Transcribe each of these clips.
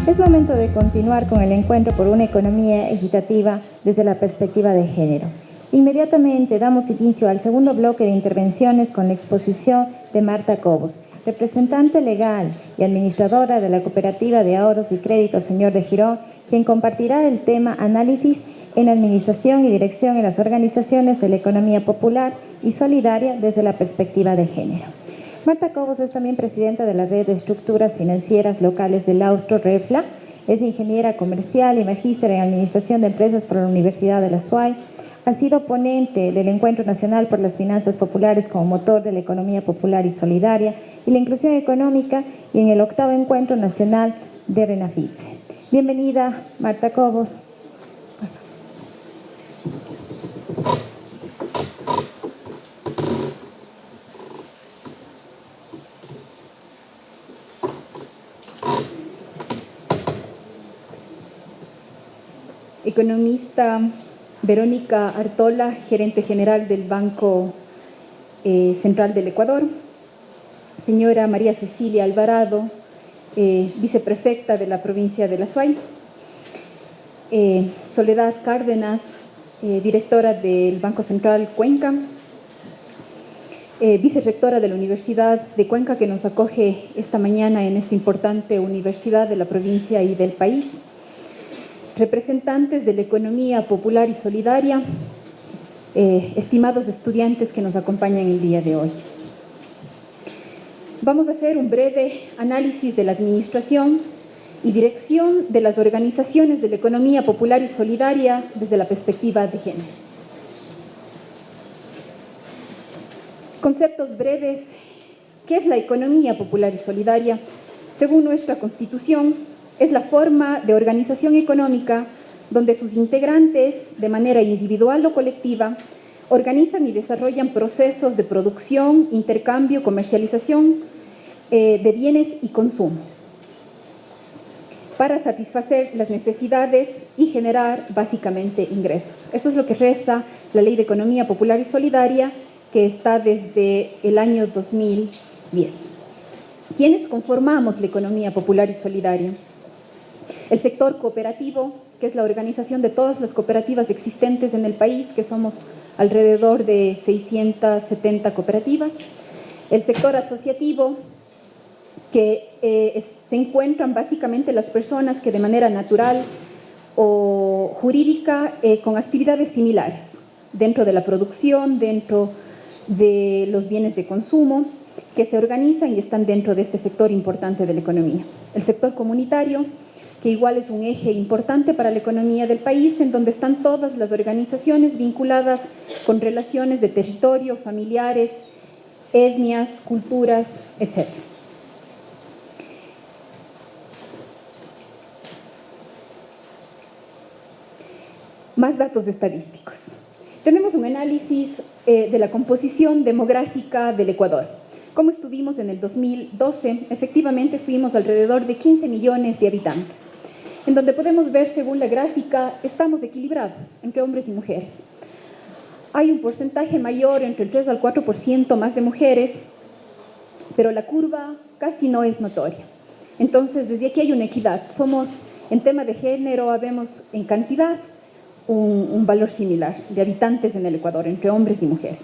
Es momento de continuar con el encuentro por una economía equitativa desde la perspectiva de género. Inmediatamente damos inicio al segundo bloque de intervenciones con la exposición de Marta Cobos, representante legal y administradora de la Cooperativa de Ahorros y Créditos Señor de Girón, quien compartirá el tema Análisis en Administración y Dirección en las Organizaciones de la Economía Popular y Solidaria desde la perspectiva de género. Marta Cobos es también presidenta de la Red de Estructuras Financieras Locales del Austro, REFLA, es ingeniera comercial y magíster en Administración de Empresas por la Universidad de la SUAY, ha sido ponente del Encuentro Nacional por las Finanzas Populares como motor de la economía popular y solidaria y la inclusión económica y en el 8º Encuentro Nacional de Renafice. Bienvenida, Marta Cobos. Economista Verónica Artola, gerente general del Banco Central del Ecuador. Señora María Cecilia Alvarado, viceprefecta de la provincia de La Suay. Soledad Cárdenas, directora del Banco Central Cuenca. Vicerrectora de la Universidad de Cuenca, que nos acoge esta mañana en esta importante universidad de la provincia y del país. Representantes de la economía popular y solidaria, estimados estudiantes que nos acompañan el día de hoy. Vamos a hacer un breve análisis de la administración y dirección de las organizaciones de la economía popular y solidaria desde la perspectiva de género. Conceptos breves. ¿Qué es la economía popular y solidaria? Según nuestra Constitución, es la forma de organización económica donde sus integrantes, de manera individual o colectiva, organizan y desarrollan procesos de producción, intercambio, comercialización de bienes y consumo para satisfacer las necesidades y generar básicamente ingresos. Eso es lo que reza la Ley de Economía Popular y Solidaria, que está desde el año 2010. ¿Quiénes conformamos la economía popular y solidaria? El sector cooperativo, que es la organización de todas las cooperativas existentes en el país, que somos alrededor de 670 cooperativas. El sector asociativo, que se encuentran básicamente las personas que de manera natural o jurídica con actividades similares dentro de la producción, dentro de los bienes de consumo, que se organizan y están dentro de este sector importante de la economía. El sector comunitario, que igual es un eje importante para la economía del país, en donde están todas las organizaciones vinculadas con relaciones de territorio, familiares, etnias, culturas, etc. Más datos estadísticos. Tenemos un análisis de la composición demográfica del Ecuador. Como estuvimos en el 2012, efectivamente fuimos alrededor de 15 millones de habitantes, en donde podemos ver, según la gráfica, estamos equilibrados entre hombres y mujeres. Hay un porcentaje mayor, entre el 3 al 4% más de mujeres, pero la curva casi no es notoria. Entonces, desde aquí hay una equidad. Somos, en tema de género, habemos en cantidad un valor similar de habitantes en el Ecuador, entre hombres y mujeres.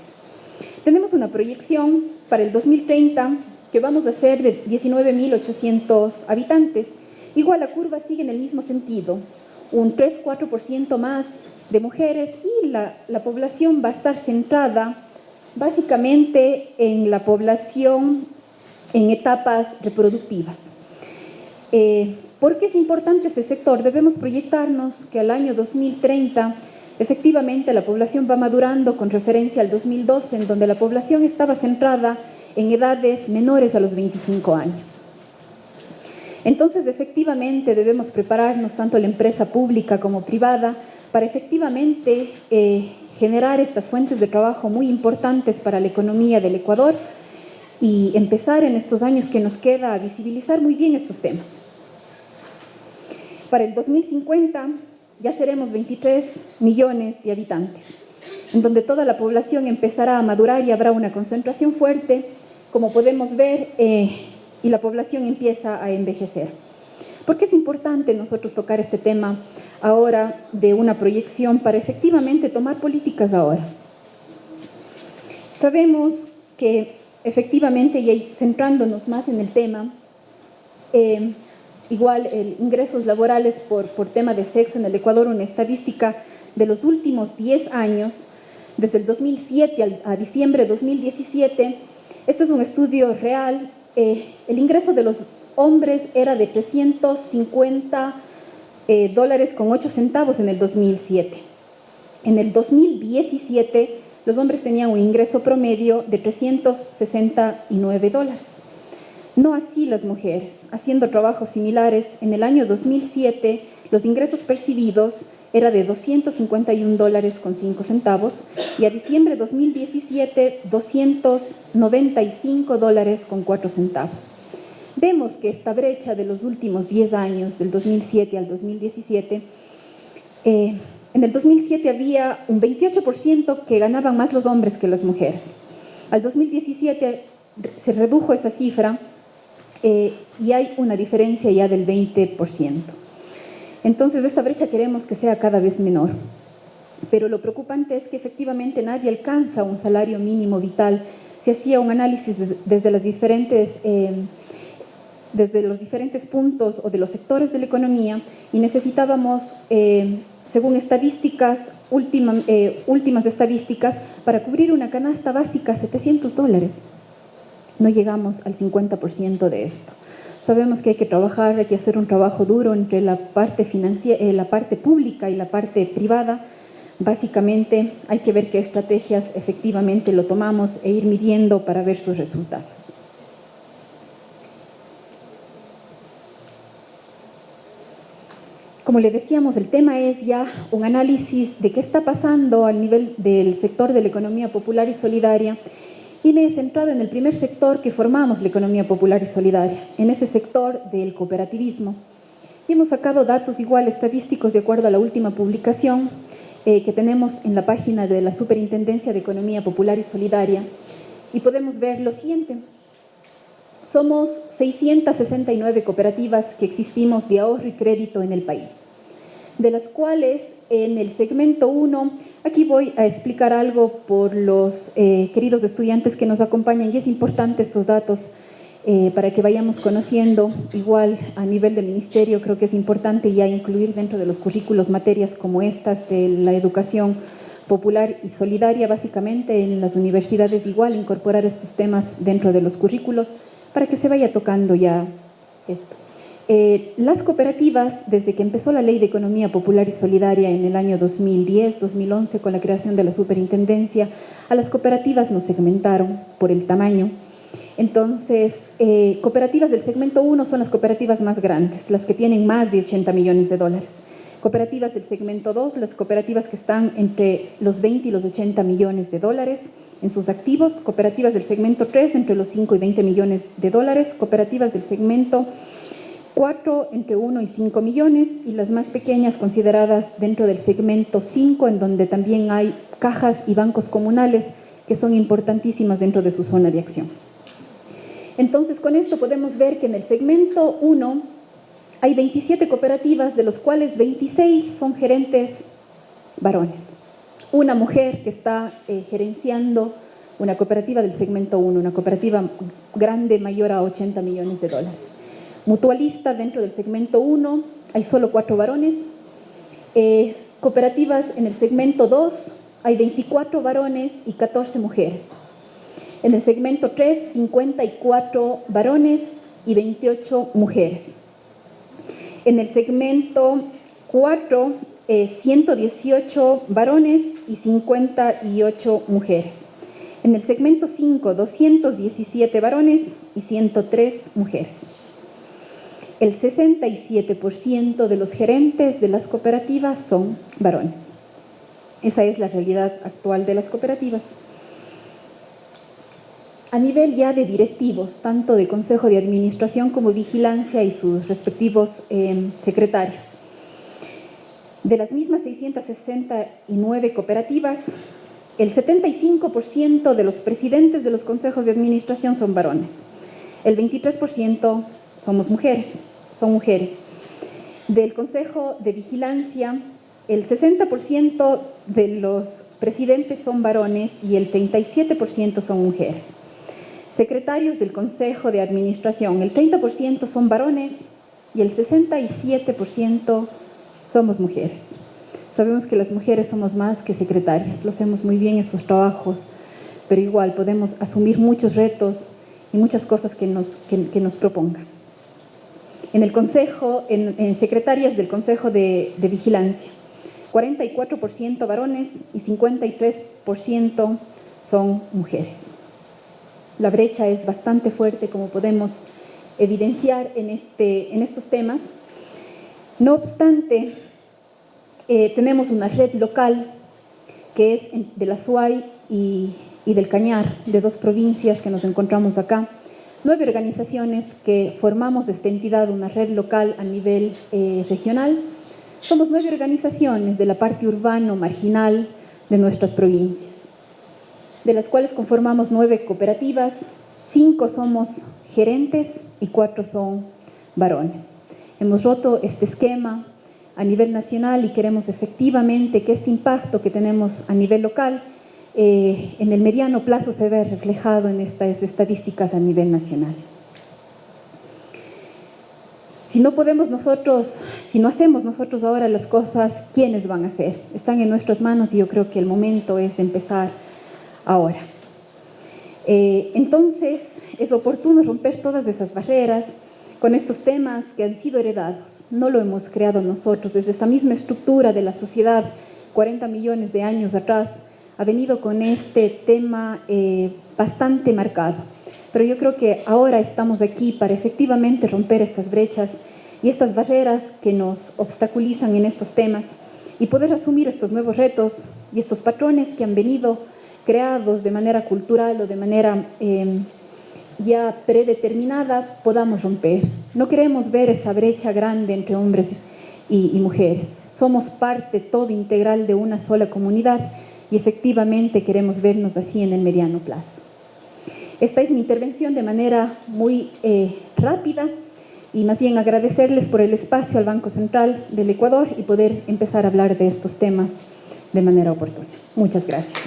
Tenemos una proyección para el 2030 que vamos a ser de 19.800 habitantes. Igual la curva sigue en el mismo sentido, un 3-4% más de mujeres y la población va a estar centrada básicamente en la población en etapas reproductivas. ¿Por qué es importante este sector? Debemos proyectarnos que al año 2030 efectivamente la población va madurando con referencia al 2012, en donde la población estaba centrada en edades menores a los 25 años. Entonces, efectivamente, debemos prepararnos, tanto la empresa pública como privada, para efectivamente generar estas fuentes de trabajo muy importantes para la economía del Ecuador y empezar en estos años que nos queda a visibilizar muy bien estos temas. Para el 2050 ya seremos 23 millones de habitantes, en donde toda la población empezará a madurar y habrá una concentración fuerte, como podemos ver, y la población empieza a envejecer. ¿Por qué es importante nosotros tocar este tema ahora de una proyección para efectivamente tomar políticas ahora? Sabemos que efectivamente, y centrándonos más en el tema, igual ingresos laborales por tema de sexo en el Ecuador, una estadística de los últimos 10 años, desde el 2007 a diciembre de 2017, esto es un estudio real, el ingreso de los hombres era de $350.08 en el 2007. En el 2017, los hombres tenían un ingreso promedio de $369. No así las mujeres. Haciendo trabajos similares, en el año 2007, los ingresos percibidos era de $251.05 y a diciembre de 2017, $295.04. Vemos que esta brecha de los últimos 10 años, del 2007 al 2017, en el 2007 había un 28% que ganaban más los hombres que las mujeres. Al 2017 se redujo esa cifra y hay una diferencia ya del 20%. Entonces, esta brecha queremos que sea cada vez menor. Pero lo preocupante es que efectivamente nadie alcanza un salario mínimo vital. Se hacía un análisis desde los diferentes puntos o de los sectores de la economía y necesitábamos, según estadísticas, últimas estadísticas, para cubrir una canasta básica $700. No llegamos al 50% de esto. Sabemos que hay que trabajar, hay que hacer un trabajo duro entre la parte pública y la parte privada. Básicamente hay que ver qué estrategias efectivamente lo tomamos e ir midiendo para ver sus resultados. Como le decíamos, el tema es ya un análisis de qué está pasando al nivel del sector de la economía popular y solidaria, y me he centrado en el primer sector que formamos la economía popular y solidaria, en ese sector del cooperativismo. Y hemos sacado datos igual estadísticos de acuerdo a la última publicación que tenemos en la página de la Superintendencia de Economía Popular y Solidaria, y podemos ver lo siguiente. Somos 669 cooperativas que existimos de ahorro y crédito en el país, de las cuales en el segmento 1, aquí voy a explicar algo por los queridos estudiantes que nos acompañan, y es importante estos datos para que vayamos conociendo. Igual a nivel del ministerio creo que es importante ya incluir dentro de los currículos materias como estas de la educación popular y solidaria, básicamente en las universidades igual incorporar estos temas dentro de los currículos para que se vaya tocando ya esto. Las cooperativas, desde que empezó la Ley de Economía Popular y Solidaria en el año 2010-2011 con la creación de la superintendencia, a las cooperativas nos segmentaron por el tamaño. Entonces, cooperativas del segmento 1 son las cooperativas más grandes, las que tienen más de $80 millones. Cooperativas del segmento 2, las cooperativas que están entre los 20 y los $80 millones en sus activos. Cooperativas del segmento 3 entre los 5 y 20 millones de dólares. Cooperativas del segmento 4 entre 1 y 5 millones, y las más pequeñas consideradas dentro del segmento 5, en donde también hay cajas y bancos comunales que son importantísimas dentro de su zona de acción. Entonces, con esto podemos ver que en el segmento 1 hay 27 cooperativas, de los cuales 26 son gerentes varones. Una mujer que está gerenciando una cooperativa del segmento 1, una cooperativa grande mayor a $80 millones. Mutualista dentro del segmento 1 hay solo 4 varones. Cooperativas en el segmento 2 hay 24 varones y 14 mujeres. En el segmento 3, 54 varones y 28 mujeres. En el segmento 4, 118 varones y 58 mujeres. En el segmento 5, 217 varones y 103 mujeres. El 67% de los gerentes de las cooperativas son varones. Esa es la realidad actual de las cooperativas. A nivel ya de directivos, tanto de Consejo de Administración como Vigilancia y sus respectivos secretarios. De las mismas 669 cooperativas, el 75% de los presidentes de los consejos de administración son varones. El 23% son mujeres. Del Consejo de Vigilancia, el 60% de los presidentes son varones y el 37% son mujeres. Secretarios del Consejo de Administración, el 30% son varones y el 67% somos mujeres. Sabemos que las mujeres somos más que secretarias, lo hacemos muy bien esos trabajos, pero igual podemos asumir muchos retos y muchas cosas que nos propongan. En el Consejo, en secretarias del Consejo de Vigilancia, 44% varones y 53% son mujeres. La brecha es bastante fuerte, como podemos evidenciar en estos temas. No obstante, tenemos una red local que es de la Azuay y del Cañar, de dos provincias que nos encontramos acá. 9 organizaciones que formamos esta entidad, una red local a nivel regional. Somos 9 organizaciones de la parte urbano marginal de nuestras provincias, de las cuales conformamos 9 cooperativas, 5 somos gerentes y 4 son varones. Hemos roto este esquema a nivel nacional y queremos efectivamente que este impacto que tenemos a nivel local en el mediano plazo se ve reflejado en estas estadísticas a nivel nacional. Si no hacemos nosotros ahora las cosas, ¿quiénes van a hacer? Están en nuestras manos y yo creo que el momento es empezar ahora. Entonces, es oportuno romper todas esas barreras con estos temas que han sido heredados. No lo hemos creado nosotros, desde esa misma estructura de la sociedad, 40 millones de años atrás, ha venido con este tema bastante marcado. Pero yo creo que ahora estamos aquí para efectivamente romper estas brechas y estas barreras que nos obstaculizan en estos temas y poder asumir estos nuevos retos y estos patrones que han venido creados de manera cultural o de manera ya predeterminada, podamos romper. No queremos ver esa brecha grande entre hombres y mujeres. Somos parte todo integral de una sola comunidad y efectivamente queremos vernos así en el mediano plazo. Esta es mi intervención de manera muy rápida y más bien agradecerles por el espacio al Banco Central del Ecuador y poder empezar a hablar de estos temas de manera oportuna. Muchas gracias.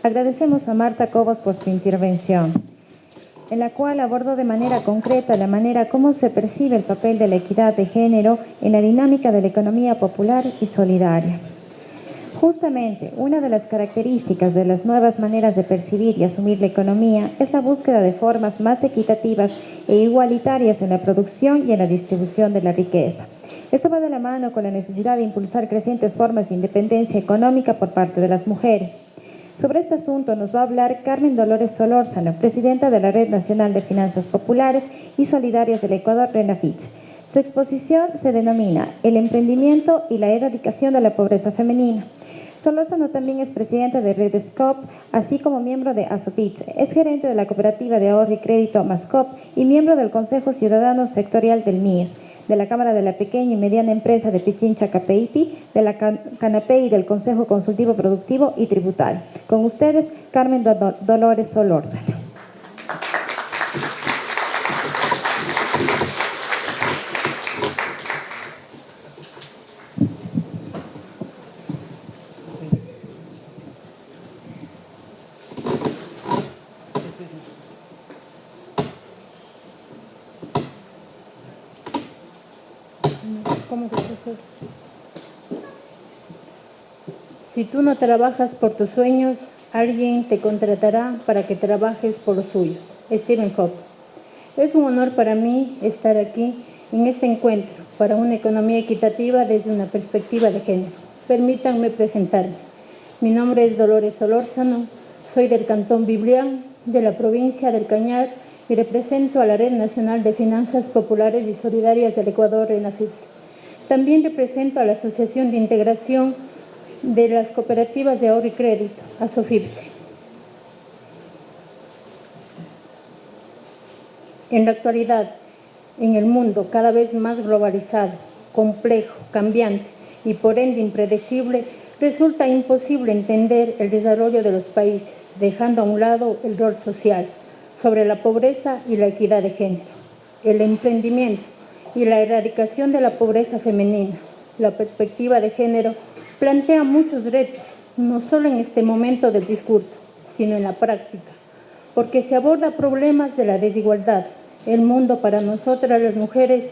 Agradecemos a Marta Cobos por su intervención, en la cual abordó de manera concreta la manera como se percibe el papel de la equidad de género en la dinámica de la economía popular y solidaria. Justamente, una de las características de las nuevas maneras de percibir y asumir la economía es la búsqueda de formas más equitativas e igualitarias en la producción y en la distribución de la riqueza. Esto va de la mano con la necesidad de impulsar crecientes formas de independencia económica por parte de las mujeres. Sobre este asunto nos va a hablar Carmen Dolores Solórzano, presidenta de la Red Nacional de Finanzas Populares y Solidarias del Ecuador, RENAFIT. Su exposición se denomina El emprendimiento y la erradicación de la pobreza femenina. Solórzano también es presidenta de Redescop, así como miembro de ASOFIT. Es gerente de la cooperativa de ahorro y crédito Mascop y miembro del Consejo Ciudadano Sectorial del MIES, de la Cámara de la Pequeña y Mediana Empresa de Pichincha Capeipi, de la CANAPEI y del Consejo Consultivo Productivo y Tributario. Con ustedes, Carmen Dolores Solórzano. ¿Cómo se procede? Si tú no trabajas por tus sueños, alguien te contratará para que trabajes por los suyos. Stephen Hope. Es un honor para mí estar aquí en este encuentro para una economía equitativa desde una perspectiva de género. Permítanme presentarme. Mi nombre es Dolores Solórzano, soy del Cantón Biblián, de la provincia del Cañar y represento a la Red Nacional de Finanzas Populares y Solidarias del Ecuador, RENAFIPS. También represento a la Asociación de Integración de las Cooperativas de Ahorro y Crédito, ASOFIPS. En la actualidad, en el mundo cada vez más globalizado, complejo, cambiante y por ende impredecible, resulta imposible entender el desarrollo de los países, dejando a un lado el rol social, sobre la pobreza y la equidad de género, el emprendimiento y la erradicación de la pobreza femenina. La perspectiva de género plantea muchos retos, no solo en este momento del discurso, sino en la práctica, porque se aborda problemas de la desigualdad. El mundo para nosotras las mujeres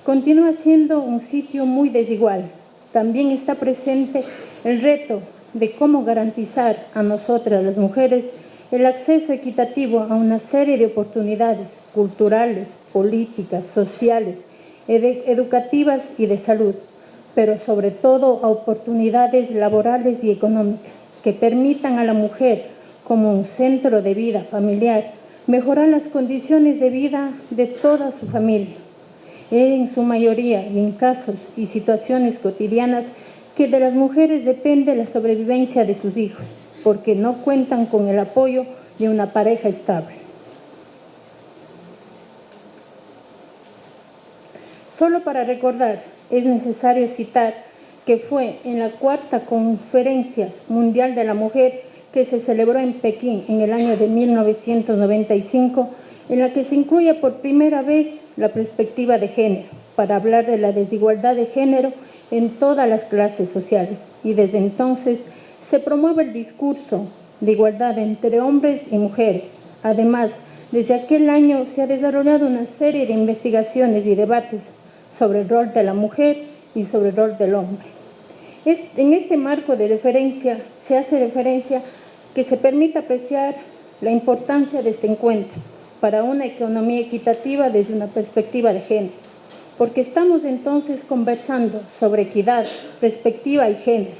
continúa siendo un sitio muy desigual. También está presente el reto de cómo garantizar a nosotras las mujeres el acceso equitativo a una serie de oportunidades culturales, políticas, sociales, educativas y de salud, pero sobre todo a oportunidades laborales y económicas que permitan a la mujer, como un centro de vida familiar, mejorar las condiciones de vida de toda su familia. En su mayoría y en casos y situaciones cotidianas que de las mujeres depende la sobrevivencia de sus hijos, porque no cuentan con el apoyo de una pareja estable. Solo para recordar, es necesario citar que fue en la cuarta Conferencia Mundial de la Mujer que se celebró en Pekín en el año de 1995, en la que se incluye por primera vez la perspectiva de género, para hablar de la desigualdad de género en todas las clases sociales. Y desde entonces se promueve el discurso de igualdad entre hombres y mujeres. Además, desde aquel año se ha desarrollado una serie de investigaciones y debates sobre el rol de la mujer y sobre el rol del hombre. En este marco de referencia se hace referencia que se permita apreciar la importancia de este encuentro para una economía equitativa desde una perspectiva de género, porque estamos entonces conversando sobre equidad, perspectiva y género,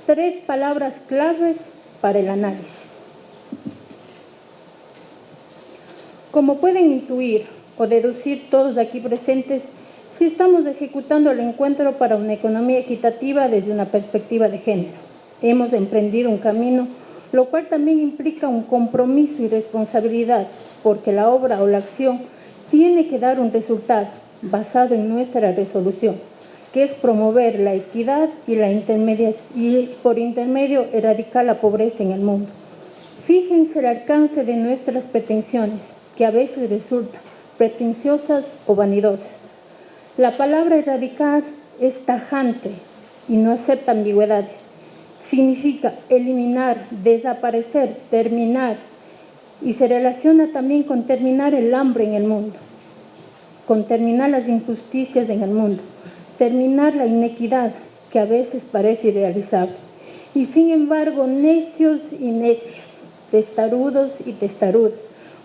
tres palabras claves para el análisis. Como pueden intuir o deducir todos aquí presentes, si estamos ejecutando el encuentro para una economía equitativa desde una perspectiva de género. Hemos emprendido un camino, lo cual también implica un compromiso y responsabilidad, porque la obra o la acción tiene que dar un resultado basado en nuestra resolución, que es promover la equidad y por intermedio erradicar la pobreza en el mundo. Fíjense el alcance de nuestras pretensiones, que a veces resultan pretenciosas o vanidosas. La palabra erradicar es tajante y no acepta ambigüedades. Significa eliminar, desaparecer, terminar, y se relaciona también con terminar el hambre en el mundo, con terminar las injusticias en el mundo, terminar la inequidad que a veces parece irrealizable. Y sin embargo, necios y necias, testarudos y testarudas,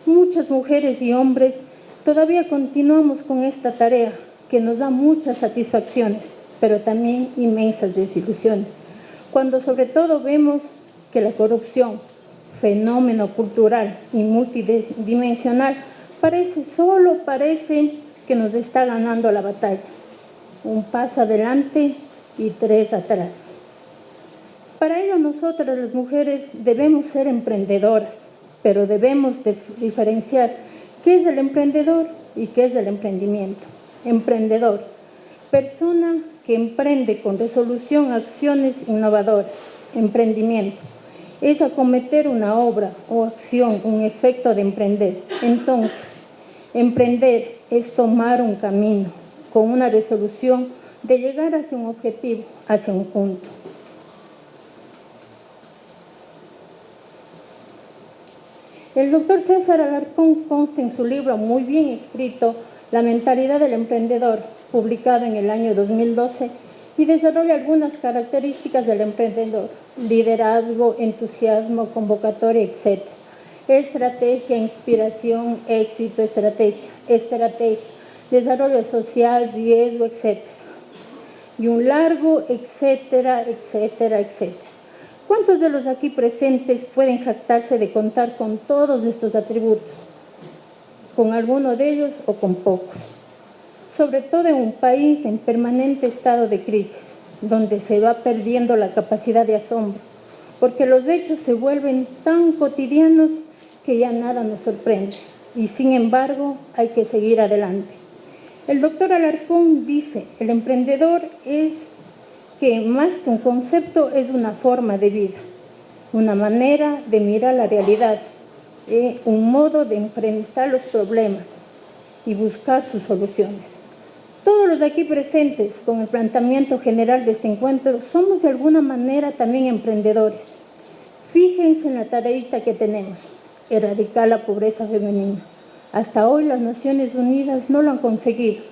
muchas mujeres y hombres todavía continuamos con esta tarea que nos da muchas satisfacciones, pero también inmensas desilusiones, cuando sobre todo vemos que la corrupción, fenómeno cultural y multidimensional, parece que nos está ganando la batalla. Un paso adelante y tres atrás. Para ello nosotras las mujeres debemos ser emprendedoras, pero debemos diferenciar qué es el emprendedor y qué es el emprendimiento. Emprendedor, persona que emprende con resolución acciones innovadoras. Emprendimiento es acometer una obra o acción, un efecto de emprender. Entonces, emprender es tomar un camino con una resolución de llegar hacia un objetivo, hacia un punto. El doctor César Alarcón consta en su libro muy bien escrito, La mentalidad del emprendedor, publicado en el año 2012, y desarrolla algunas características del emprendedor: liderazgo, entusiasmo, convocatoria, etc. Estrategia, inspiración, éxito, estrategia, desarrollo social, riesgo, etc. Y un largo, etcétera, etcétera, etcétera. ¿Cuántos de los aquí presentes pueden jactarse de contar con todos estos atributos? ¿Con alguno de ellos o con pocos? Sobre todo en un país en permanente estado de crisis, donde se va perdiendo la capacidad de asombro, porque los hechos se vuelven tan cotidianos que ya nada nos sorprende. y sin embargo hay que seguir adelante. El doctor Alarcón dice, el emprendedor es que más que un concepto es una forma de vida, una manera de mirar la realidad, un modo de enfrentar los problemas y buscar sus soluciones. Todos los de aquí presentes, con el planteamiento general de este encuentro, somos de alguna manera también emprendedores. Fíjense en la tareita que tenemos, erradicar la pobreza femenina. Hasta hoy las Naciones Unidas no lo han conseguido.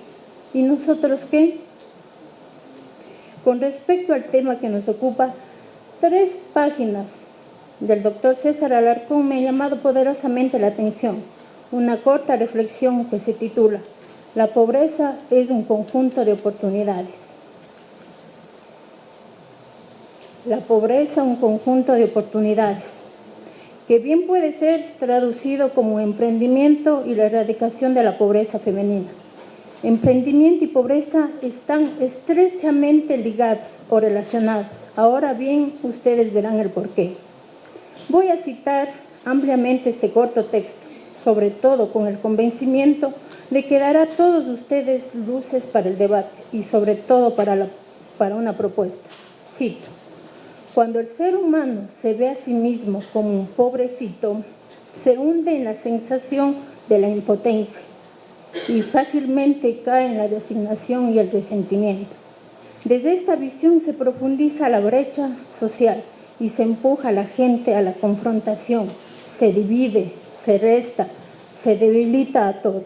¿Y nosotros qué? Con respecto al tema que nos ocupa, 3 páginas del doctor César Alarcón me han llamado poderosamente la atención. Una corta reflexión que se titula La pobreza es un conjunto de oportunidades. La pobreza, un conjunto de oportunidades, que bien puede ser traducido como emprendimiento y la erradicación de la pobreza femenina. Emprendimiento y pobreza están estrechamente ligados o relacionados. Ahora bien, ustedes verán el porqué. Voy a citar ampliamente este corto texto, sobre todo con el convencimiento de que dará a todos ustedes luces para el debate y sobre todo para una propuesta. Cito: cuando el ser humano se ve a sí mismo como un pobrecito, se hunde en la sensación de la impotencia y fácilmente cae en la resignación y el resentimiento. Desde esta visión se profundiza la brecha social y se empuja a la gente a la confrontación, se divide, se resta, se debilita a todos.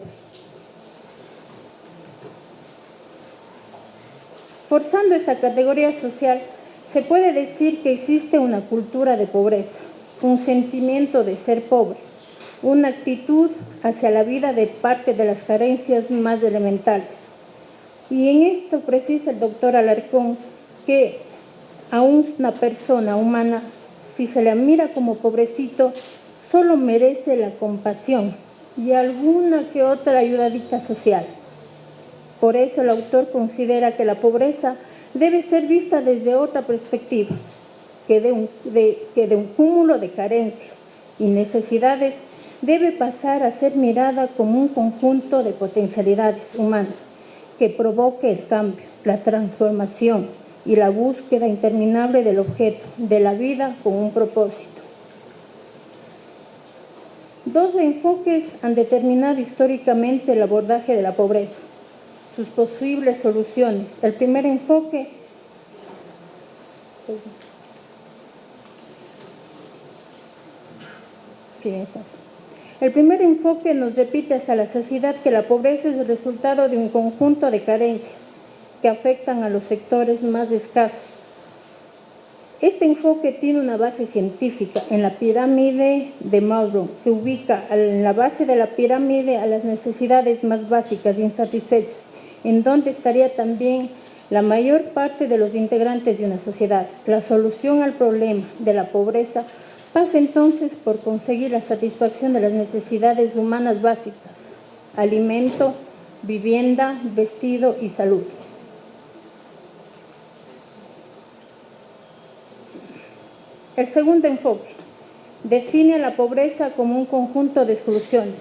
Forzando esta categoría social, se puede decir que existe una cultura de pobreza, un sentimiento de ser pobre, una actitud hacia la vida de parte de las carencias más elementales. Y en esto precisa el doctor Alarcón que a una persona humana, si se la mira como pobrecito, solo merece la compasión y alguna que otra ayudadita social. Por eso el autor considera que la pobreza debe ser vista desde otra perspectiva, que de un cúmulo de carencias y necesidades debe pasar a ser mirada como un conjunto de potencialidades humanas que provoque el cambio, la transformación y la búsqueda interminable del objeto de la vida con un propósito. 2 enfoques han determinado históricamente el abordaje de la pobreza, sus posibles soluciones. El primer enfoque nos repite hasta la saciedad que la pobreza es el resultado de un conjunto de carencias que afectan a los sectores más escasos. Este enfoque tiene una base científica en la pirámide de Maslow, que ubica en la base de la pirámide a las necesidades más básicas insatisfechas, en donde estaría también la mayor parte de los integrantes de una sociedad. La solución al problema de la pobreza pasa entonces por conseguir la satisfacción de las necesidades humanas básicas: alimento, vivienda, vestido y salud. El segundo enfoque define a la pobreza como un conjunto de exclusiones.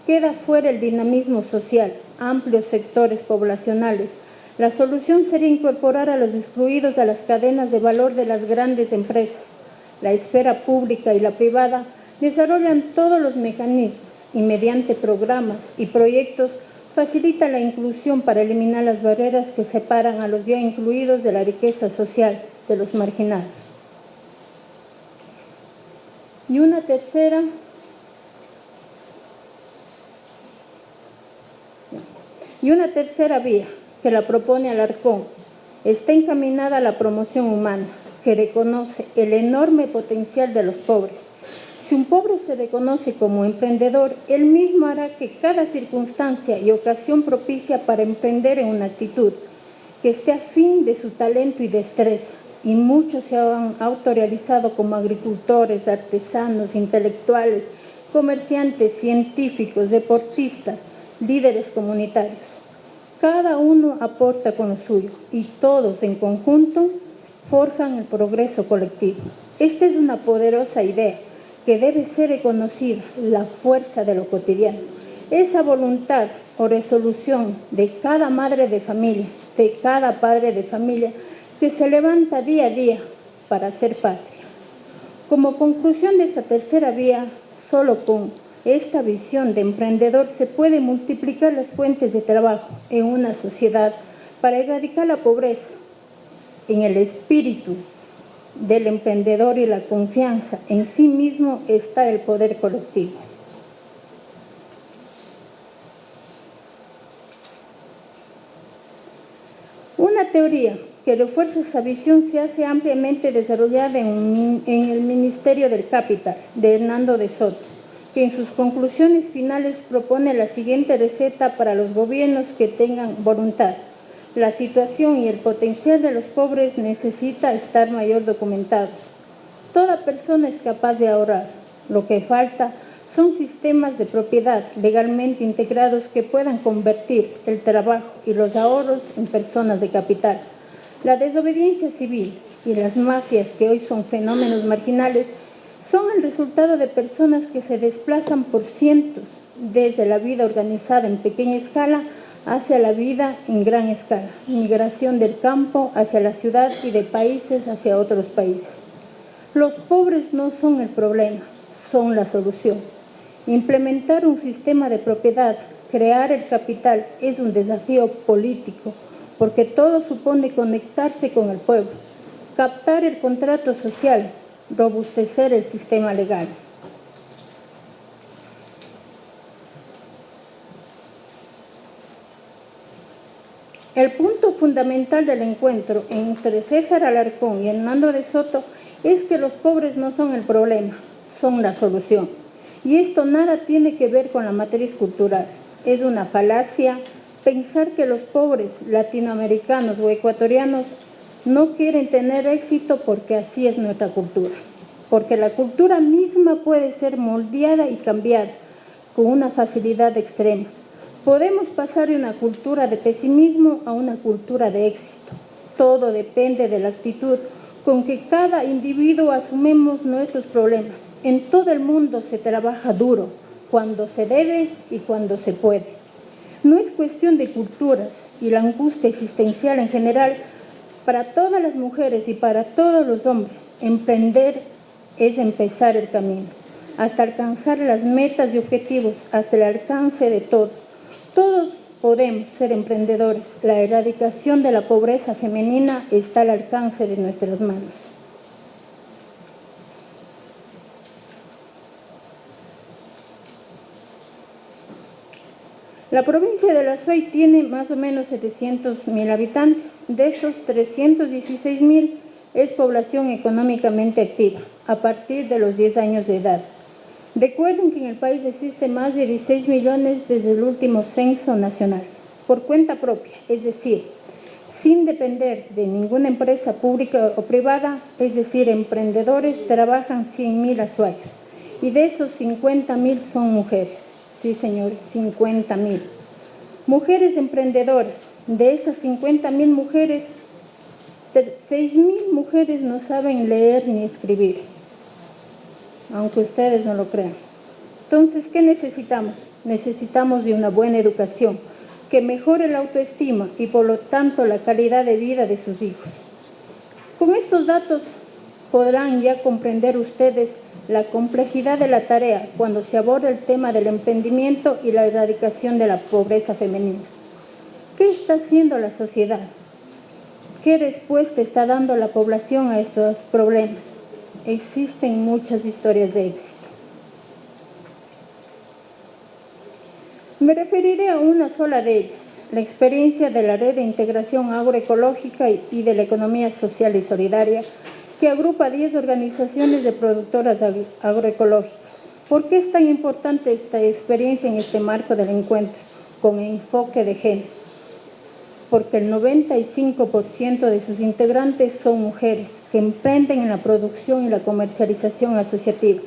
Queda fuera el dinamismo social, amplios sectores poblacionales. La solución sería incorporar a los excluidos a las cadenas de valor de las grandes empresas. La esfera pública y la privada desarrollan todos los mecanismos y mediante programas y proyectos facilita la inclusión para eliminar las barreras que separan a los ya incluidos de la riqueza social de los marginados. Y una tercera vía que la propone Alarcón está encaminada a la promoción humana, que reconoce el enorme potencial de los pobres. Si un pobre se reconoce como emprendedor, él mismo hará que cada circunstancia y ocasión propicia para emprender en una actitud que esté afín de su talento y destreza. Y muchos se han autorrealizado como agricultores, artesanos, intelectuales, comerciantes, científicos, deportistas, líderes comunitarios. Cada uno aporta con lo suyo y todos en conjunto forjan el progreso colectivo. Esta es una poderosa idea que debe ser reconocida la fuerza de lo cotidiano, esa voluntad o resolución de cada madre de familia, de cada padre de familia, que se levanta día a día para hacer patria. Como conclusión de esta tercera vía, solo con esta visión de emprendedor se puede multiplicar las fuentes de trabajo en una sociedad para erradicar la pobreza. En el espíritu del emprendedor y la confianza en sí mismo está el poder colectivo. Una teoría que refuerza esa visión se hace ampliamente desarrollada en el Ministerio del Capital, de Hernando de Soto, que en sus conclusiones finales propone la siguiente receta para los gobiernos que tengan voluntad. La situación y el potencial de los pobres necesita estar mayor documentado. Toda persona es capaz de ahorrar. Lo que falta son sistemas de propiedad legalmente integrados que puedan convertir el trabajo y los ahorros en personas de capital. La desobediencia civil y las mafias, que hoy son fenómenos marginales, son el resultado de personas que se desplazan por cientos desde la vida organizada en pequeña escala hacia la vida en gran escala, migración del campo hacia la ciudad y de países hacia otros países. Los pobres no son el problema, son la solución. Implementar un sistema de propiedad, crear el capital, es un desafío político, porque todo supone conectarse con el pueblo, captar el contrato social, robustecer el sistema legal. El punto fundamental del encuentro entre César Alarcón y Hernando de Soto es que los pobres no son el problema, son la solución. Y esto nada tiene que ver con la matriz cultural. Es una falacia pensar que los pobres latinoamericanos o ecuatorianos no quieren tener éxito porque así es nuestra cultura. Porque la cultura misma puede ser moldeada y cambiada con una facilidad extrema. Podemos pasar de una cultura de pesimismo a una cultura de éxito. Todo depende de la actitud con que cada individuo asumimos nuestros problemas. En todo el mundo se trabaja duro, cuando se debe y cuando se puede. No es cuestión de culturas y la angustia existencial en general. Para todas las mujeres y para todos los hombres, emprender es empezar el camino, hasta alcanzar las metas y objetivos, hasta el alcance de todos. Todos podemos ser emprendedores. La erradicación de la pobreza femenina está al alcance de nuestras manos. La provincia de La Suay tiene más o menos 700.000 habitantes. De esos, 316.000 es población económicamente activa, a partir de los 10 años de edad. Recuerden que en el país existen más de 16 millones desde el último censo nacional, por cuenta propia, es decir, sin depender de ninguna empresa pública o privada, es decir, emprendedores, trabajan 100.000 azuayos, y de esos 50.000 son mujeres. Sí, señores, 50.000. Mujeres emprendedoras. De esas 50.000 mujeres, 6.000 mujeres no saben leer ni escribir, aunque ustedes no lo crean. Entonces, ¿qué necesitamos? Necesitamos de una buena educación que mejore la autoestima y, por lo tanto, la calidad de vida de sus hijos. Con estos datos podrán ya comprender ustedes la complejidad de la tarea cuando se aborda el tema del emprendimiento y la erradicación de la pobreza femenina. ¿Qué está haciendo la sociedad? ¿Qué respuesta está dando la población a estos problemas? Existen muchas historias de éxito. Me referiré a una sola de ellas, la experiencia de la Red de Integración Agroecológica y de la Economía Social y Solidaria, que agrupa 10 organizaciones de productoras agroecológicas. ¿Por qué es tan importante esta experiencia en este marco del encuentro con enfoque de género? Porque el 95% de sus integrantes son mujeres que emprenden en la producción y la comercialización asociativa,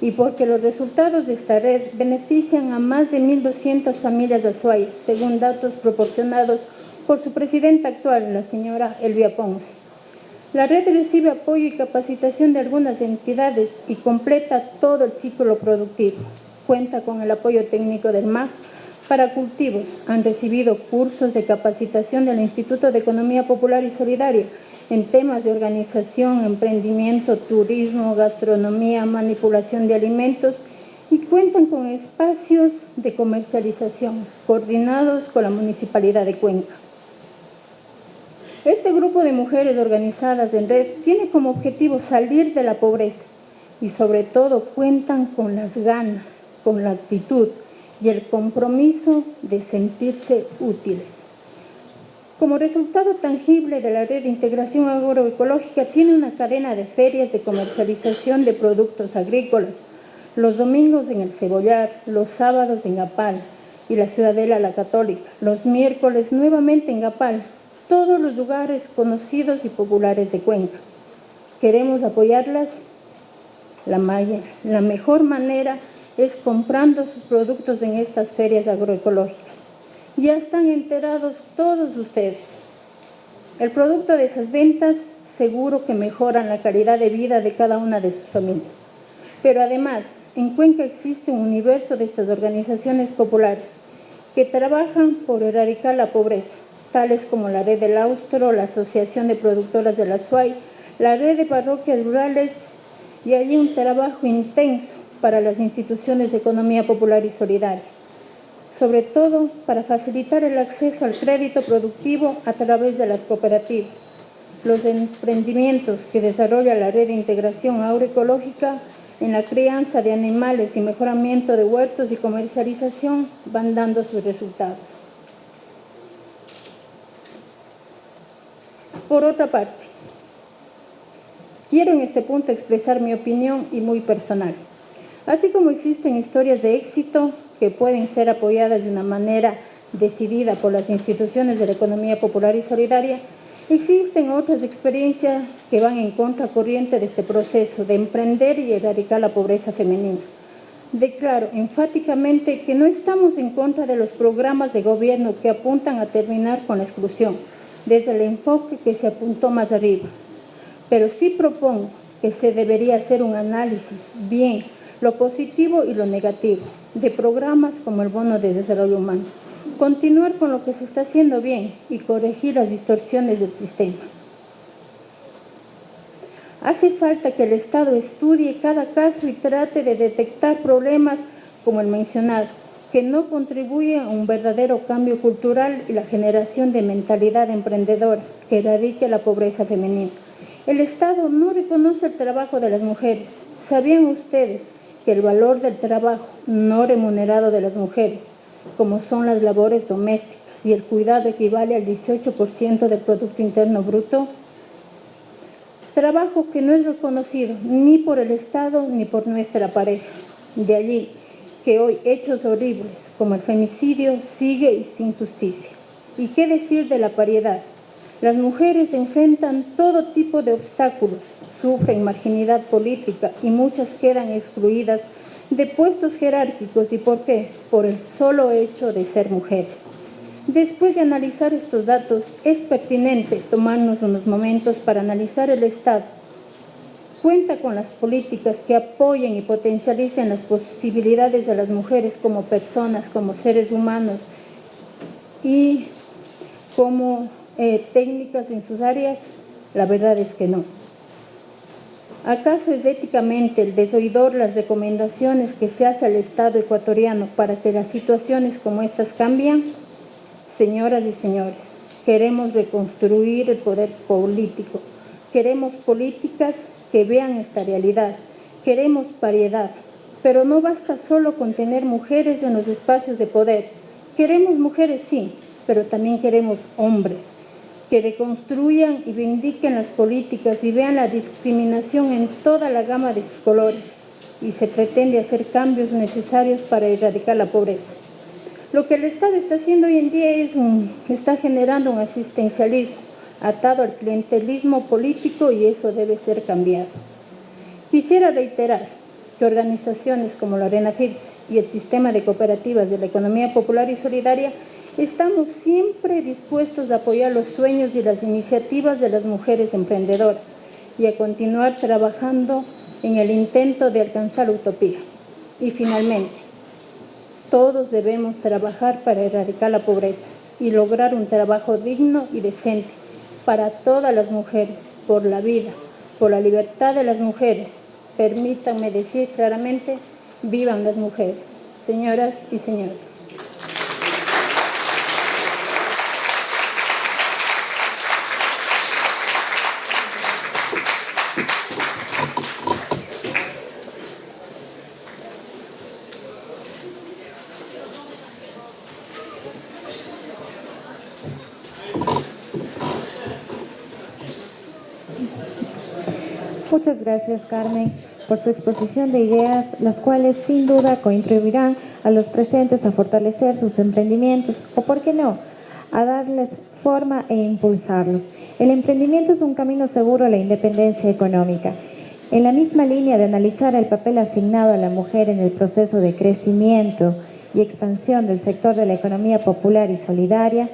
y porque los resultados de esta red benefician a más de 1.200 familias de Azuay, según datos proporcionados por su presidenta actual, la señora Elvia Ponce. La red recibe apoyo y capacitación de algunas entidades y completa todo el ciclo productivo. Cuenta con el apoyo técnico del MAC para cultivos. Han recibido cursos de capacitación del Instituto de Economía Popular y Solidaria en temas de organización, emprendimiento, turismo, gastronomía, manipulación de alimentos y cuentan con espacios de comercialización coordinados con la Municipalidad de Cuenca. Este grupo de mujeres organizadas en red tiene como objetivo salir de la pobreza y sobre todo cuentan con las ganas, con la actitud y el compromiso de sentirse útiles. Como resultado tangible de la red de integración agroecológica, tiene una cadena de ferias de comercialización de productos agrícolas, los domingos en el Cebollar, los sábados en Gapal y la Ciudadela La Católica, los miércoles nuevamente en Gapal, todos los lugares conocidos y populares de Cuenca. Queremos apoyarlas. La mejor manera es comprando sus productos en estas ferias agroecológicas. Ya están enterados todos ustedes. El producto de esas ventas seguro que mejoran la calidad de vida de cada una de sus familias. Pero además, en Cuenca existe un universo de estas organizaciones populares que trabajan por erradicar la pobreza, tales como la Red del Austro, la Asociación de Productoras de la SUAY, la Red de Parroquias Rurales, y allí un trabajo intenso para las instituciones de economía popular y solidaria, sobre todo para facilitar el acceso al crédito productivo a través de las cooperativas. Los emprendimientos que desarrolla la Red de Integración Agroecológica en la crianza de animales y mejoramiento de huertos y comercialización van dando sus resultados. Por otra parte, quiero en este punto expresar mi opinión y muy personal. Así como existen historias de éxito que pueden ser apoyadas de una manera decidida por las instituciones de la economía popular y solidaria, existen otras experiencias que van en contracorriente de este proceso de emprender y erradicar la pobreza femenina. Declaro enfáticamente que no estamos en contra de los programas de gobierno que apuntan a terminar con la exclusión, desde el enfoque que se apuntó más arriba. Pero sí propongo que se debería hacer un análisis bien lo positivo y lo negativo de programas como el Bono de Desarrollo Humano, continuar con lo que se está haciendo bien y corregir las distorsiones del sistema. Hace falta que el Estado estudie cada caso y trate de detectar problemas como el mencionado, que no contribuyen a un verdadero cambio cultural y la generación de mentalidad emprendedora que erradique la pobreza femenina. El Estado no reconoce el trabajo de las mujeres. ¿Sabían ustedes que el valor del trabajo no remunerado de las mujeres, como son las labores domésticas y el cuidado, equivale al 18% del Producto Interno Bruto? Trabajo que no es reconocido ni por el Estado ni por nuestra pareja. De allí que hoy hechos horribles como el femicidio sigue y sin justicia. ¿Y qué decir de la paridad? Las mujeres enfrentan todo tipo de obstáculos, sufren marginalidad política y muchas quedan excluidas de puestos jerárquicos. ¿Y por qué? Por el solo hecho de ser mujeres. Después de analizar estos datos, es pertinente tomarnos unos momentos para analizar el Estado. Cuenta con las políticas que apoyen y potencialicen las posibilidades de las mujeres como personas, como seres humanos y como técnicas en sus áreas. La verdad es que no. ¿Acaso es éticamente el desoidor las recomendaciones que se hace al Estado ecuatoriano para que las situaciones como estas cambien? Señoras y señores, queremos reconstruir el poder político, queremos políticas que vean esta realidad, queremos paridad, pero no basta solo con tener mujeres en los espacios de poder. Queremos mujeres, sí, pero también queremos hombres que reconstruyan y vindiquen las políticas y vean la discriminación en toda la gama de sus colores, y se pretende hacer cambios necesarios para erradicar la pobreza. Lo que el Estado está haciendo hoy en día está generando un asistencialismo atado al clientelismo político, y eso debe ser cambiado. Quisiera reiterar que organizaciones como la RENAFIPS y el Sistema de Cooperativas de la Economía Popular y Solidaria Estamos siempre dispuestos a apoyar los sueños y las iniciativas de las mujeres emprendedoras y a continuar trabajando en el intento de alcanzar utopía. Y finalmente, todos debemos trabajar para erradicar la pobreza y lograr un trabajo digno y decente para todas las mujeres, por la vida, por la libertad de las mujeres. Permítanme decir claramente, vivan las mujeres, señoras y señores. Muchas gracias, Carmen, por su exposición de ideas, las cuales sin duda contribuirán a los presentes a fortalecer sus emprendimientos o, por qué no, a darles forma e impulsarlos. El emprendimiento es un camino seguro a la independencia económica. En la misma línea de analizar el papel asignado a la mujer en el proceso de crecimiento y expansión del sector de la economía popular y solidaria,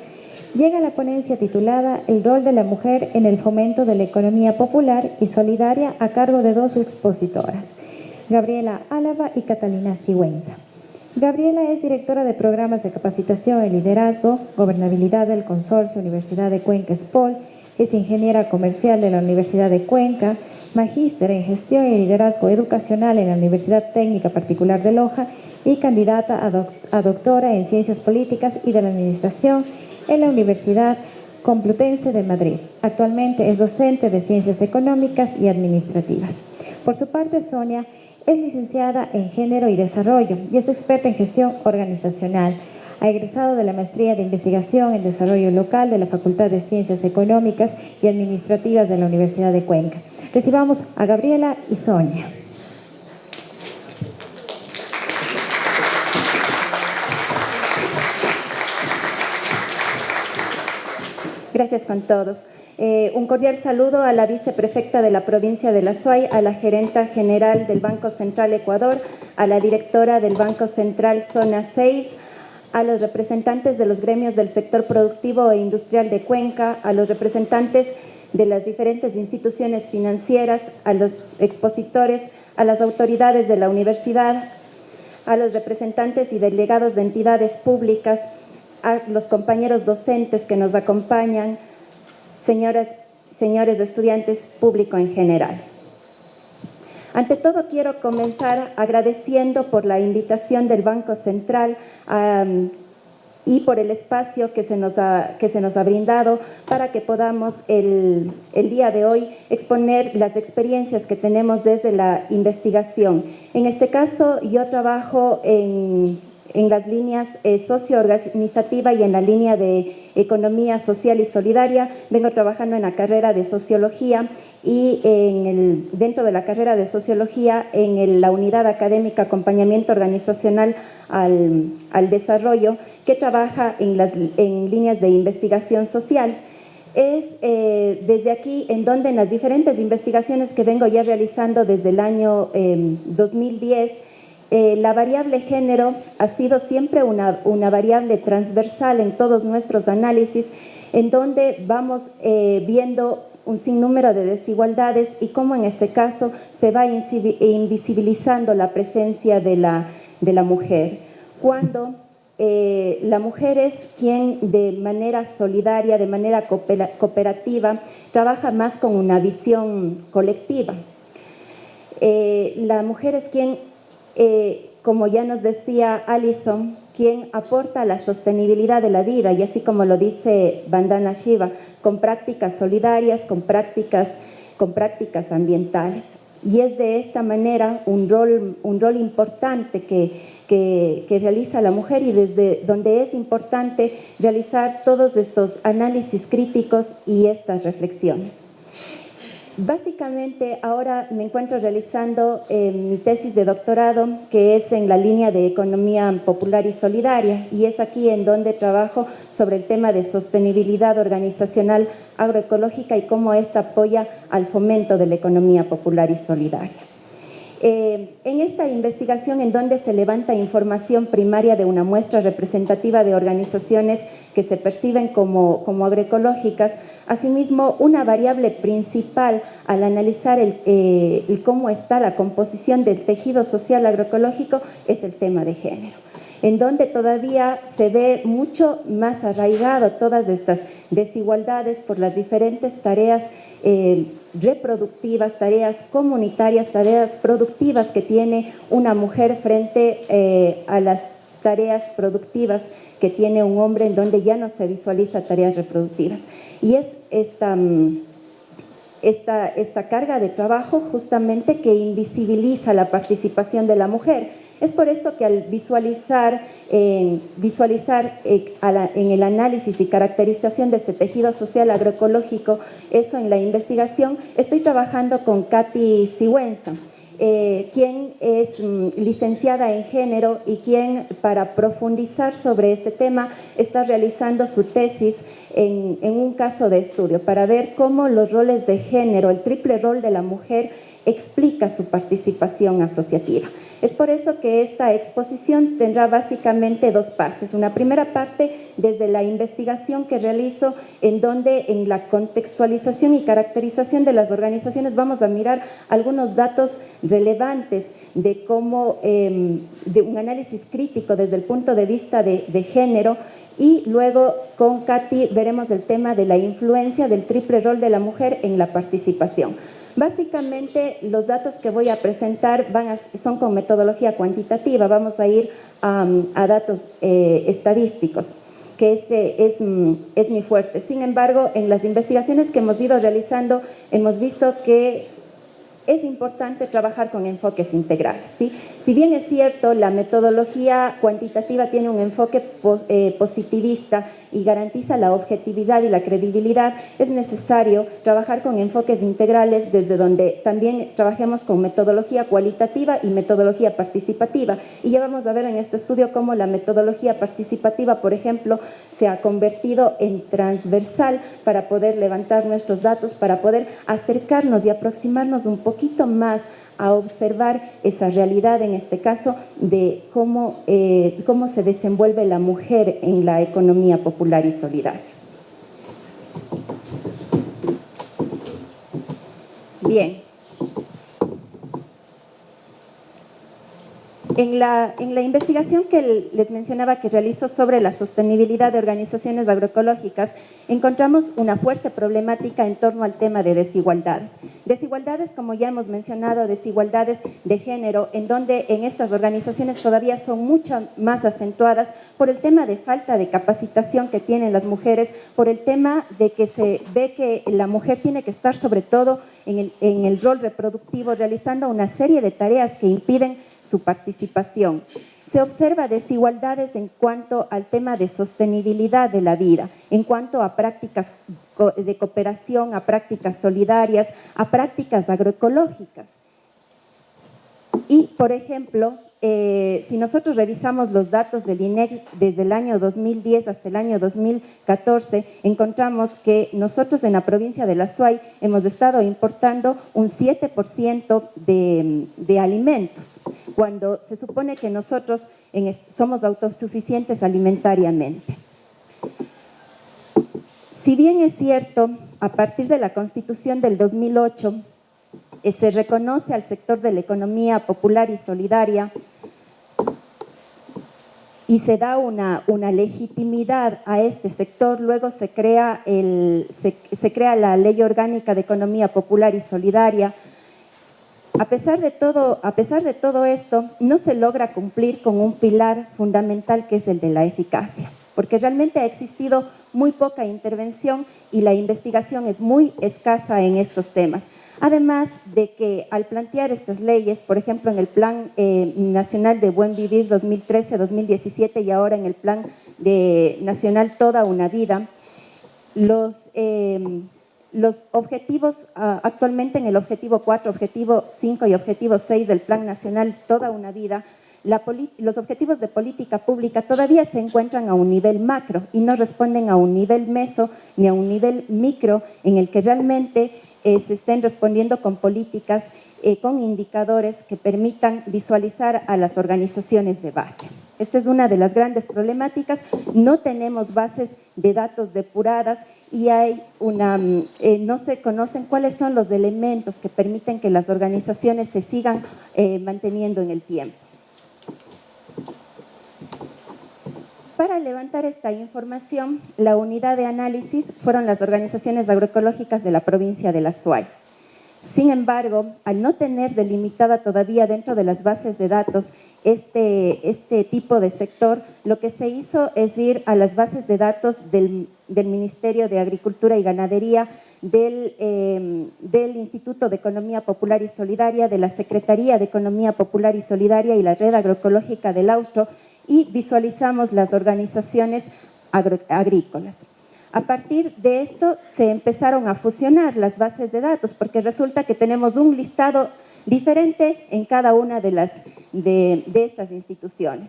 llega la ponencia titulada El rol de la mujer en el fomento de la economía popular y solidaria, a cargo de dos expositoras, Gabriela Álava y Catalina Sigüenza. Gabriela es directora de programas de capacitación y liderazgo, gobernabilidad del Consorcio Universidad de Cuenca SPOL, es ingeniera comercial de la Universidad de Cuenca, magíster en gestión y liderazgo educacional en la Universidad Técnica Particular de Loja y candidata a doctora en ciencias políticas y de la administración en la Universidad Complutense de Madrid. Actualmente es docente de Ciencias Económicas y Administrativas. Por su parte, Sonia es licenciada en Género y Desarrollo y es experta en gestión organizacional. Ha egresado de la Maestría de Investigación en Desarrollo Local de la Facultad de Ciencias Económicas y Administrativas de la Universidad de Cuenca. Recibamos a Gabriela y Sonia. Gracias con todos. Un cordial saludo a la viceprefecta de la provincia de La Suay, a la gerenta general del Banco Central Ecuador, a la directora del Banco Central Zona 6, a los representantes de los gremios del sector productivo e industrial de Cuenca, a los representantes de las diferentes instituciones financieras, a los expositores, a las autoridades de la universidad, a los representantes y delegados de entidades públicas, a los compañeros docentes que nos acompañan, señoras, señores estudiantes, público en general. Ante todo, quiero comenzar agradeciendo por la invitación del Banco Central y por el espacio que se nos ha brindado para que podamos el día de hoy exponer las experiencias que tenemos desde la investigación. En este caso, yo trabajo en las líneas socioorganizativa y en la línea de economía social y solidaria. Vengo trabajando en la carrera de sociología y dentro de la carrera de sociología en la unidad académica acompañamiento organizacional al desarrollo, que trabaja en líneas de investigación social. Es desde aquí en donde en las diferentes investigaciones que vengo ya realizando desde el año 2010, la variable género ha sido siempre una variable transversal en todos nuestros análisis, en donde vamos viendo un sinnúmero de desigualdades y cómo en este caso se va invisibilizando la presencia de la mujer. Cuando la mujer es quien de manera solidaria, de manera cooperativa, trabaja más con una visión colectiva. La mujer es quien como ya nos decía Alison, quien aporta a la sostenibilidad de la vida, y así como lo dice Vandana Shiva, con prácticas solidarias, con prácticas ambientales. Y es de esta manera un rol importante que realiza la mujer, y desde donde es importante realizar todos estos análisis críticos y estas reflexiones. Básicamente, ahora me encuentro realizando mi tesis de doctorado, que es en la línea de economía popular y solidaria, y es aquí en donde trabajo sobre el tema de sostenibilidad organizacional agroecológica y cómo esta apoya al fomento de la economía popular y solidaria. En esta investigación, en donde se levanta información primaria de una muestra representativa de organizaciones que se perciben como agroecológicas, asimismo, una variable principal al analizar el cómo está la composición del tejido social agroecológico es el tema de género, en donde todavía se ve mucho más arraigado todas estas desigualdades por las diferentes tareas reproductivas, tareas comunitarias, tareas productivas que tiene una mujer frente a las tareas productivas que tiene un hombre, en donde ya no se visualiza tareas reproductivas. Y es esta carga de trabajo justamente que invisibiliza la participación de la mujer. Es por esto que al visualizar en el análisis y caracterización de este tejido social agroecológico, eso en la investigación, estoy trabajando con Katy Sigüenza, quien es licenciada en género y quien, para profundizar sobre este tema, está realizando su tesis en un caso de estudio para ver cómo los roles de género, el triple rol de la mujer, explica su participación asociativa. Es por eso que esta exposición tendrá básicamente dos partes. Una primera parte desde la investigación que realizo, en donde en la contextualización y caracterización de las organizaciones vamos a mirar algunos datos relevantes de cómo, de un análisis crítico desde el punto de vista de género, y luego con Katy veremos el tema de la influencia del triple rol de la mujer en la participación. Básicamente, los datos que voy a presentar son con metodología cuantitativa. Vamos a ir a datos estadísticos, que es mi fuerte. Sin embargo, en las investigaciones que hemos ido realizando, hemos visto que es importante trabajar con enfoques integrales, ¿sí? Si bien es cierto, la metodología cuantitativa tiene un enfoque positivista y garantiza la objetividad y la credibilidad, es necesario trabajar con enfoques integrales, desde donde también trabajemos con metodología cualitativa y metodología participativa. Y ya vamos a ver en este estudio cómo la metodología participativa, por ejemplo, se ha convertido en transversal para poder levantar nuestros datos, para poder acercarnos y aproximarnos un poquito más a observar esa realidad, en este caso, de cómo se desenvuelve la mujer en la economía popular y solidaria. Bien. En la investigación que les mencionaba que realizo sobre la sostenibilidad de organizaciones agroecológicas, encontramos una fuerte problemática en torno al tema de desigualdades. Desigualdades, como ya hemos mencionado, desigualdades de género, en donde en estas organizaciones todavía son mucho más acentuadas por el tema de falta de capacitación que tienen las mujeres, por el tema de que se ve que la mujer tiene que estar sobre todo en el rol reproductivo, realizando una serie de tareas que impiden su participación. Se observa desigualdades en cuanto al tema de sostenibilidad de la vida, en cuanto a prácticas de cooperación, a prácticas solidarias, a prácticas agroecológicas. Y, por ejemplo, si nosotros revisamos los datos del INEC desde el año 2010 hasta el año 2014, encontramos que nosotros en la provincia del Azuay hemos estado importando un 7% de alimentos, cuando se supone que nosotros somos autosuficientes alimentariamente. Si bien es cierto, a partir de la Constitución del 2008, se reconoce al sector de la economía popular y solidaria y se da una legitimidad a este sector. Luego se crea la Ley Orgánica de Economía Popular y Solidaria. A pesar de todo esto, no se logra cumplir con un pilar fundamental, que es el de la eficacia, porque realmente ha existido muy poca intervención y la investigación es muy escasa en estos temas. Además de que al plantear estas leyes, por ejemplo en el Plan Nacional de Buen Vivir 2013-2017 y ahora en el Plan Nacional Toda una Vida, los objetivos, actualmente en el objetivo 4, objetivo 5 y objetivo 6 del Plan Nacional Toda una Vida, los objetivos de política pública todavía se encuentran a un nivel macro y no responden a un nivel meso ni a un nivel micro, en el que realmente se estén respondiendo con políticas con indicadores que permitan visualizar a las organizaciones de base. Esta es una de las grandes problemáticas. No tenemos bases de datos depuradas y no se conocen cuáles son los elementos que permiten que las organizaciones se sigan manteniendo en el tiempo. Para levantar esta información, la unidad de análisis fueron las organizaciones agroecológicas de la provincia de La Suay. Sin embargo, al no tener delimitada todavía dentro de las bases de datos este tipo de sector, lo que se hizo es ir a las bases de datos del Ministerio de Agricultura y Ganadería, del Instituto de Economía Popular y Solidaria, de la Secretaría de Economía Popular y Solidaria y la Red Agroecológica del Austro, y visualizamos las organizaciones agrícolas. A partir de esto se empezaron a fusionar las bases de datos, porque resulta que tenemos un listado diferente en cada una de estas instituciones.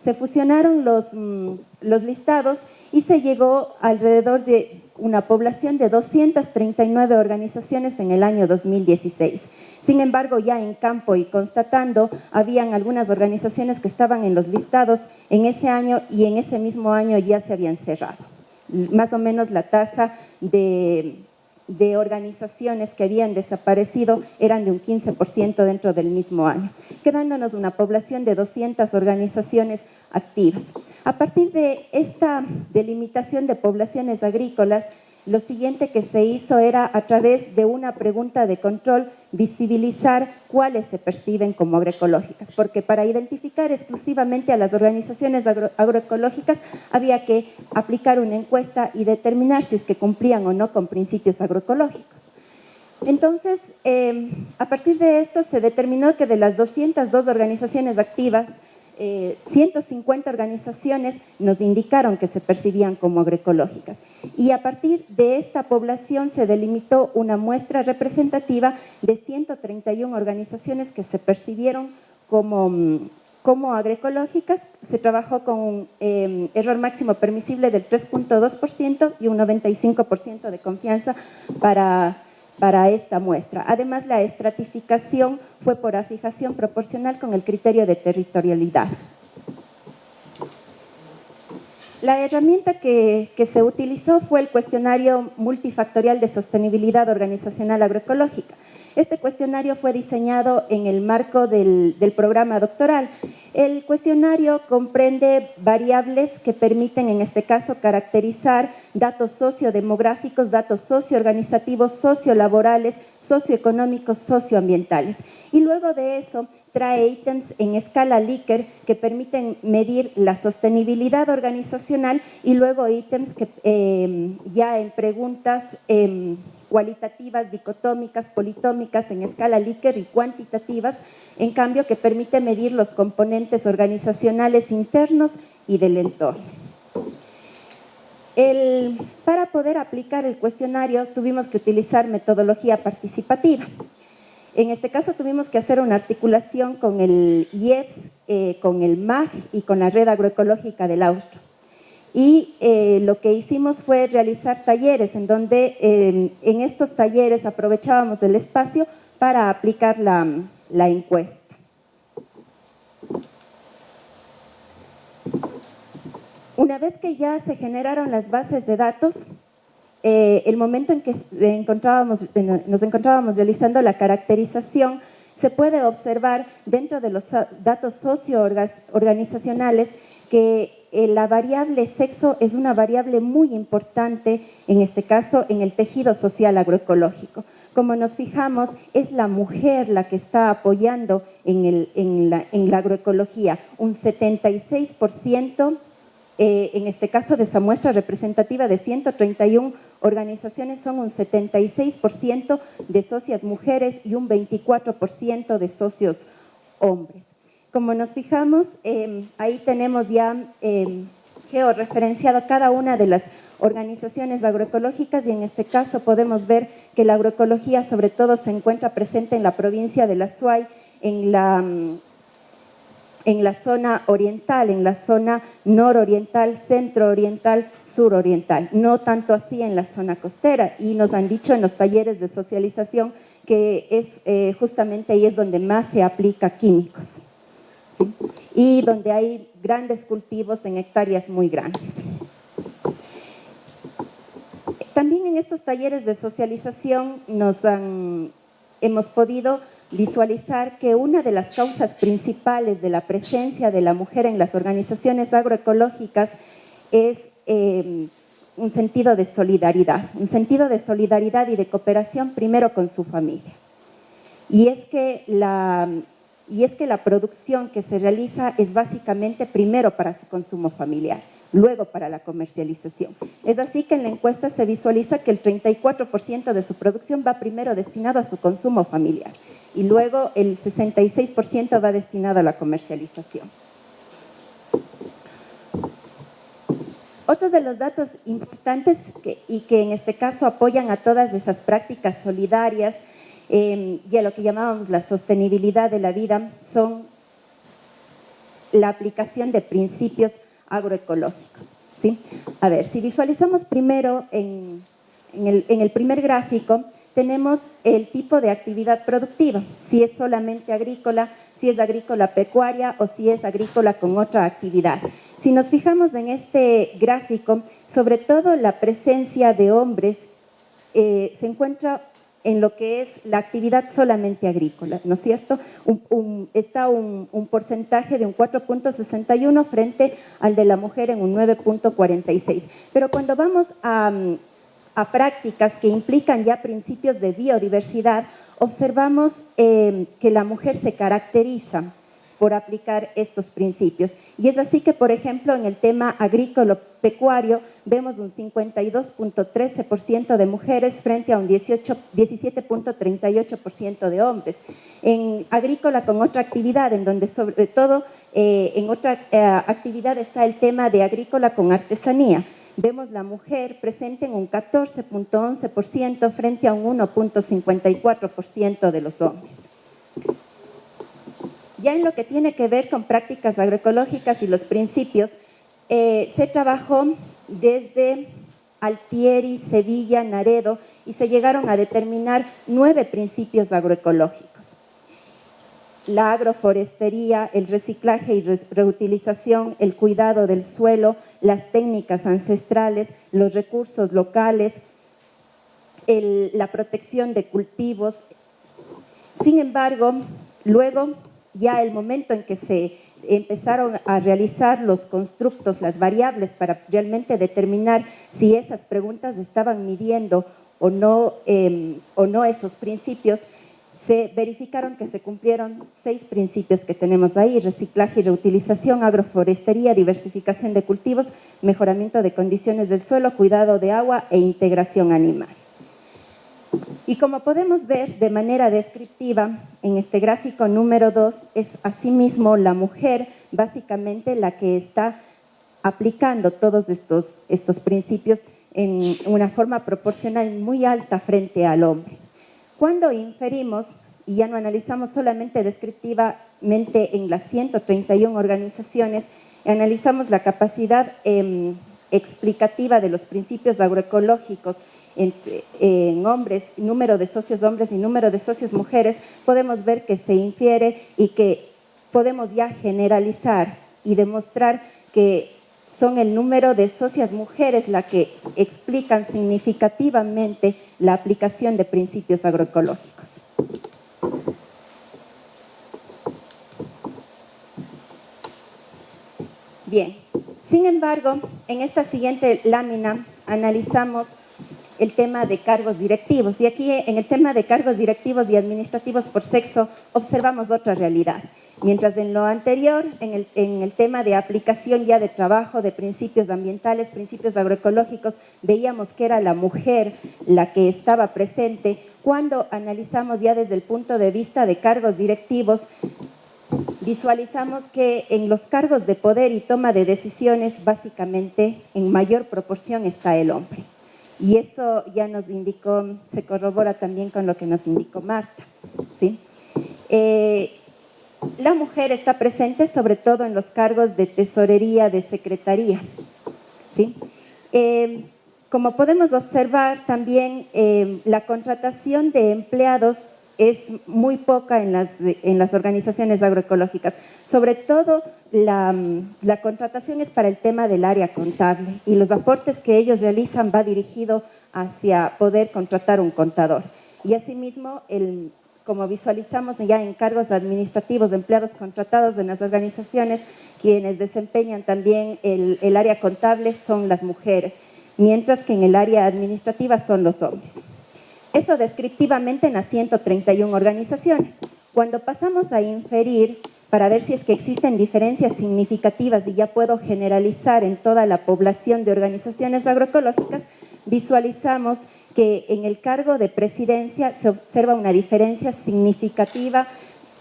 Se fusionaron los listados y se llegó alrededor de una población de 239 organizaciones en el año 2016. Sin embargo, ya en campo y constatando, habían algunas organizaciones que estaban en los listados en ese año y en ese mismo año ya se habían cerrado. Más o menos la tasa de organizaciones que habían desaparecido eran de un 15% dentro del mismo año, quedándonos una población de 200 organizaciones activas. A partir de esta delimitación de poblaciones agrícolas, lo siguiente que se hizo era, a través de una pregunta de control, visibilizar cuáles se perciben como agroecológicas, porque para identificar exclusivamente a las organizaciones agroecológicas había que aplicar una encuesta y determinar si es que cumplían o no con principios agroecológicos. Entonces, a partir de esto se determinó que de las 202 organizaciones activas, 150 organizaciones nos indicaron que se percibían como agroecológicas. Y a partir de esta población se delimitó una muestra representativa de 131 organizaciones que se percibieron como agroecológicas. Se trabajó con un error máximo permisible del 3.2% y un 95% de confianza para esta muestra. Además, la estratificación fue por afijación proporcional con el criterio de territorialidad. La herramienta que se utilizó fue el cuestionario multifactorial de sostenibilidad organizacional agroecológica. Este cuestionario fue diseñado en el marco del programa doctoral. El cuestionario comprende variables que permiten, en este caso, caracterizar datos sociodemográficos, datos socioorganizativos, sociolaborales, socioeconómicos, socioambientales. Y luego de eso trae ítems en escala Likert que permiten medir la sostenibilidad organizacional y luego ítems que ya en preguntas cualitativas, dicotómicas, politómicas en escala Likert y cuantitativas, en cambio que permite medir los componentes organizacionales internos y del entorno. Para poder aplicar el cuestionario tuvimos que utilizar metodología participativa. En este caso tuvimos que hacer una articulación con el IEPS, con el MAG y con la Red Agroecológica del Austro. Y lo que hicimos fue realizar talleres en donde en estos talleres aprovechábamos el espacio para aplicar la encuesta. Una vez que ya se generaron las bases de datos, el momento en que nos encontrábamos realizando la caracterización, se puede observar dentro de los datos socioorganizacionales que la variable sexo es una variable muy importante, en este caso, en el tejido social agroecológico. Como nos fijamos, es la mujer la que está apoyando en la agroecología, un 76%, en este caso de esa muestra representativa de 131 organizaciones, son un 76% de socias mujeres y un 24% de socios hombres. Como nos fijamos, ahí tenemos ya georreferenciado cada una de las organizaciones agroecológicas y en este caso podemos ver que la agroecología sobre todo se encuentra presente en la provincia de La Suay, en la zona oriental, en la zona nororiental, centro-oriental, suroriental, no tanto así en la zona costera, y nos han dicho en los talleres de socialización que es justamente ahí es donde más se aplica químicos, ¿sí? Y donde hay grandes cultivos en hectáreas muy grandes. También en estos talleres de socialización hemos podido visualizar que una de las causas principales de la presencia de la mujer en las organizaciones agroecológicas es un sentido de solidaridad y de cooperación primero con su familia. Y es que la producción que se realiza es básicamente primero para su consumo familiar, luego para la comercialización. Es así que en la encuesta se visualiza que el 34% de su producción va primero destinado a su consumo familiar y luego el 66% va destinado a la comercialización. Otros de los datos importantes y que en este caso apoyan a todas esas prácticas solidarias y a lo que llamábamos la sostenibilidad de la vida son la aplicación de principios agroecológicos, ¿sí? A ver, si visualizamos primero en el primer gráfico, tenemos el tipo de actividad productiva, si es solamente agrícola, si es agrícola pecuaria o si es agrícola con otra actividad. Si nos fijamos en este gráfico, sobre todo la presencia de hombres se encuentra en lo que es la actividad solamente agrícola, ¿no es cierto? Está un porcentaje de un 4.61 frente al de la mujer en un 9.46. Pero cuando vamos a prácticas que implican ya principios de biodiversidad, observamos que la mujer se caracteriza por aplicar estos principios. Y es así que, por ejemplo, en el tema agrícola-pecuario, vemos un 52.13% de mujeres frente a un 17.38% de hombres. En agrícola con otra actividad, en donde sobre todo en otra actividad está el tema de agrícola con artesanía, vemos la mujer presente en un 14.11% frente a un 1.54% de los hombres. Ya en lo que tiene que ver con prácticas agroecológicas y los principios, se trabajó desde Altieri, Sevilla, Naredo y se llegaron a determinar 9 principios agroecológicos. La agroforestería, el reciclaje y reutilización, el cuidado del suelo, las técnicas ancestrales, los recursos locales, la protección de cultivos. Sin embargo, luego ya el momento en que se empezaron a realizar los constructos, las variables para realmente determinar si esas preguntas estaban midiendo o no esos principios, se verificaron que se cumplieron 6 principios que tenemos ahí: reciclaje y reutilización, agroforestería, diversificación de cultivos, mejoramiento de condiciones del suelo, cuidado de agua e integración animal. Y como podemos ver de manera descriptiva, en este gráfico número 2, es asimismo la mujer básicamente la que está aplicando todos estos principios en una forma proporcional muy alta frente al hombre. Cuando inferimos, y ya no analizamos solamente descriptivamente en las 131 organizaciones, analizamos la capacidad explicativa de los principios agroecológicos en hombres, número de socios hombres y número de socios mujeres, podemos ver que se infiere y que podemos ya generalizar y demostrar que son el número de socias mujeres las que explican significativamente la aplicación de principios agroecológicos. Bien, sin embargo, en esta siguiente lámina analizamos el tema de cargos directivos. Y aquí en el tema de cargos directivos y administrativos por sexo observamos otra realidad. Mientras en lo anterior, en el tema de aplicación ya de trabajo, de principios ambientales, principios agroecológicos, veíamos que era la mujer la que estaba presente. Cuando analizamos ya desde el punto de vista de cargos directivos, visualizamos que en los cargos de poder y toma de decisiones, básicamente en mayor proporción está el hombre. Y eso ya nos indicó, se corrobora también con lo que nos indicó Marta, ¿sí? La mujer está presente sobre todo en los cargos de tesorería, de secretaría, ¿sí? Como podemos observar también, la contratación de empleados es muy poca en las organizaciones agroecológicas. Sobre todo, la contratación es para el tema del área contable y los aportes que ellos realizan va dirigido hacia poder contratar un contador. Y asimismo, como visualizamos ya en cargos administrativos de empleados contratados en las organizaciones, quienes desempeñan también el área contable son las mujeres, mientras que en el área administrativa son los hombres. Eso descriptivamente en las 131 organizaciones. Cuando pasamos a inferir para ver si es que existen diferencias significativas y ya puedo generalizar en toda la población de organizaciones agroecológicas, visualizamos que en el cargo de presidencia se observa una diferencia significativa,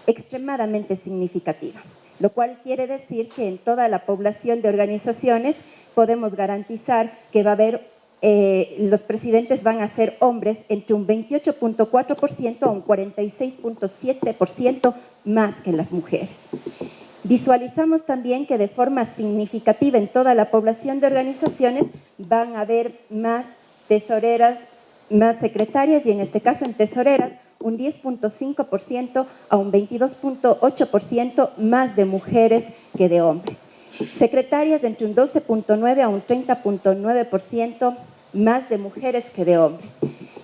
extremadamente significativa, lo cual quiere decir que en toda la población de organizaciones podemos garantizar que va a haber los presidentes van a ser hombres entre un 28.4% a un 46.7% más que las mujeres. Visualizamos también que de forma significativa en toda la población de organizaciones van a haber más tesoreras, más secretarias y en este caso en tesoreras un 10.5% a un 22.8% más de mujeres que de hombres. Secretarias entre un 12.9 a un 30.9% más de mujeres que de hombres.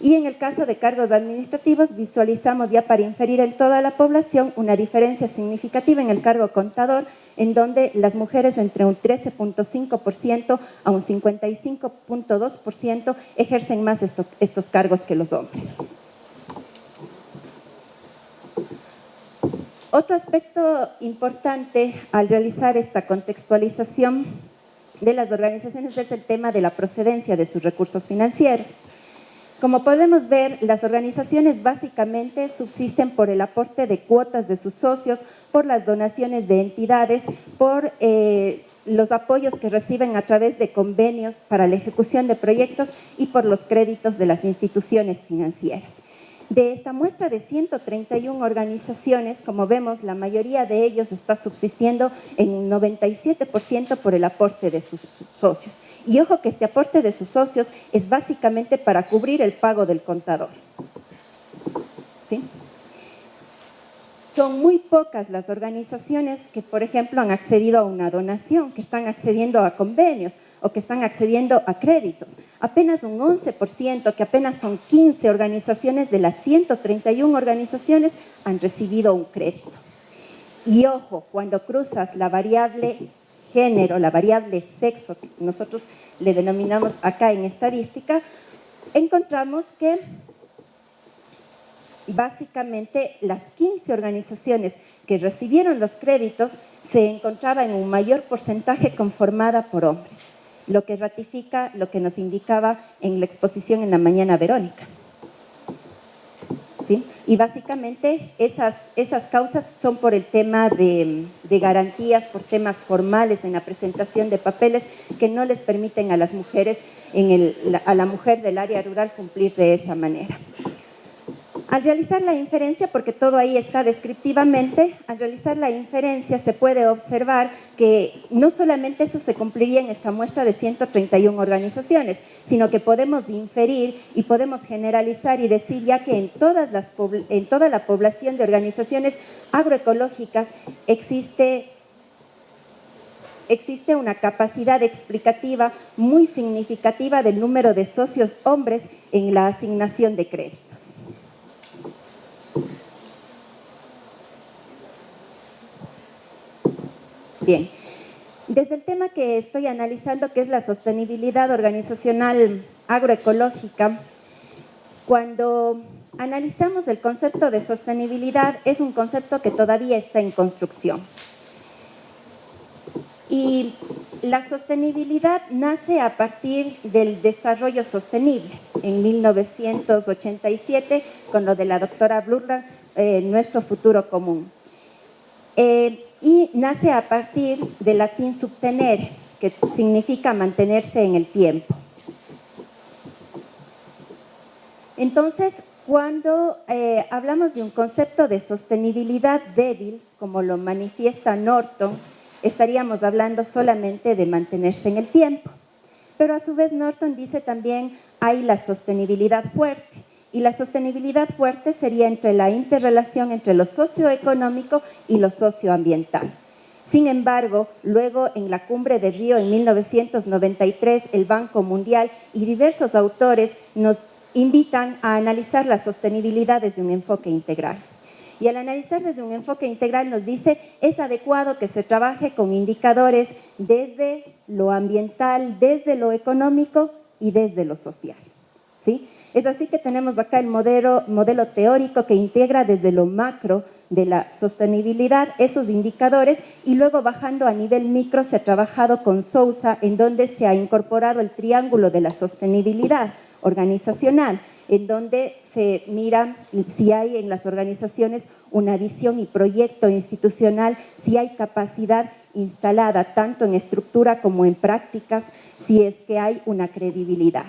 Y en el caso de cargos administrativos visualizamos ya para inferir en toda la población una diferencia significativa en el cargo contador, en donde las mujeres entre un 13.5% a un 55.2% ejercen más estos cargos que los hombres. Otro aspecto importante al realizar esta contextualización de las organizaciones es el tema de la procedencia de sus recursos financieros. Como podemos ver, las organizaciones básicamente subsisten por el aporte de cuotas de sus socios, por las donaciones de entidades, por los apoyos que reciben a través de convenios para la ejecución de proyectos y por los créditos de las instituciones financieras. De esta muestra de 131 organizaciones, como vemos, la mayoría de ellos está subsistiendo en un 97% por el aporte de sus socios. Y ojo que este aporte de sus socios es básicamente para cubrir el pago del contador. ¿Sí? Son muy pocas las organizaciones que, por ejemplo, han accedido a una donación, que están accediendo a convenios o que están accediendo a créditos. Apenas un 11%, que apenas son 15 organizaciones de las 131 organizaciones, han recibido un crédito. Y ojo, cuando cruzas la variable género, la variable sexo, que nosotros le denominamos acá en estadística, encontramos que básicamente las 15 organizaciones que recibieron los créditos se encontraban en un mayor porcentaje conformada por hombres, lo que ratifica lo que nos indicaba en la exposición en la mañana Verónica. ¿Sí? Y básicamente esas causas son por el tema de garantías, por temas formales en la presentación de papeles que no les permiten a las mujeres, a la mujer del área rural cumplir de esa manera. Al realizar la inferencia, porque todo ahí está descriptivamente, al realizar la inferencia se puede observar que no solamente eso se cumpliría en esta muestra de 131 organizaciones, sino que podemos inferir y podemos generalizar y decir ya que en toda la población de organizaciones agroecológicas existe una capacidad explicativa muy significativa del número de socios hombres en la asignación de créditos. Bien, desde el tema que estoy analizando, que es la sostenibilidad organizacional agroecológica, cuando analizamos el concepto de sostenibilidad, es un concepto que todavía está en construcción. Y la sostenibilidad nace a partir del desarrollo sostenible. En 1987, con lo de la doctora Brundtland, Nuestro futuro común. Y nace a partir del latín subtenere, que significa mantenerse en el tiempo. Entonces, cuando hablamos de un concepto de sostenibilidad débil, como lo manifiesta Norton, estaríamos hablando solamente de mantenerse en el tiempo. Pero a su vez Norton dice también hay la sostenibilidad fuerte. Y la sostenibilidad fuerte sería entre la interrelación entre lo socioeconómico y lo socioambiental. Sin embargo, luego en la Cumbre de Río en 1993, el Banco Mundial y diversos autores nos invitan a analizar la sostenibilidad desde un enfoque integral. Y al analizar desde un enfoque integral nos dice, es adecuado que se trabaje con indicadores desde lo ambiental, desde lo económico y desde lo social, ¿sí? Es así que tenemos acá el modelo teórico que integra desde lo macro de la sostenibilidad esos indicadores y luego bajando a nivel micro se ha trabajado con Sousa en donde se ha incorporado el triángulo de la sostenibilidad organizacional, en donde se mira si hay en las organizaciones una visión y proyecto institucional, si hay capacidad instalada tanto en estructura como en prácticas, si es que hay una credibilidad.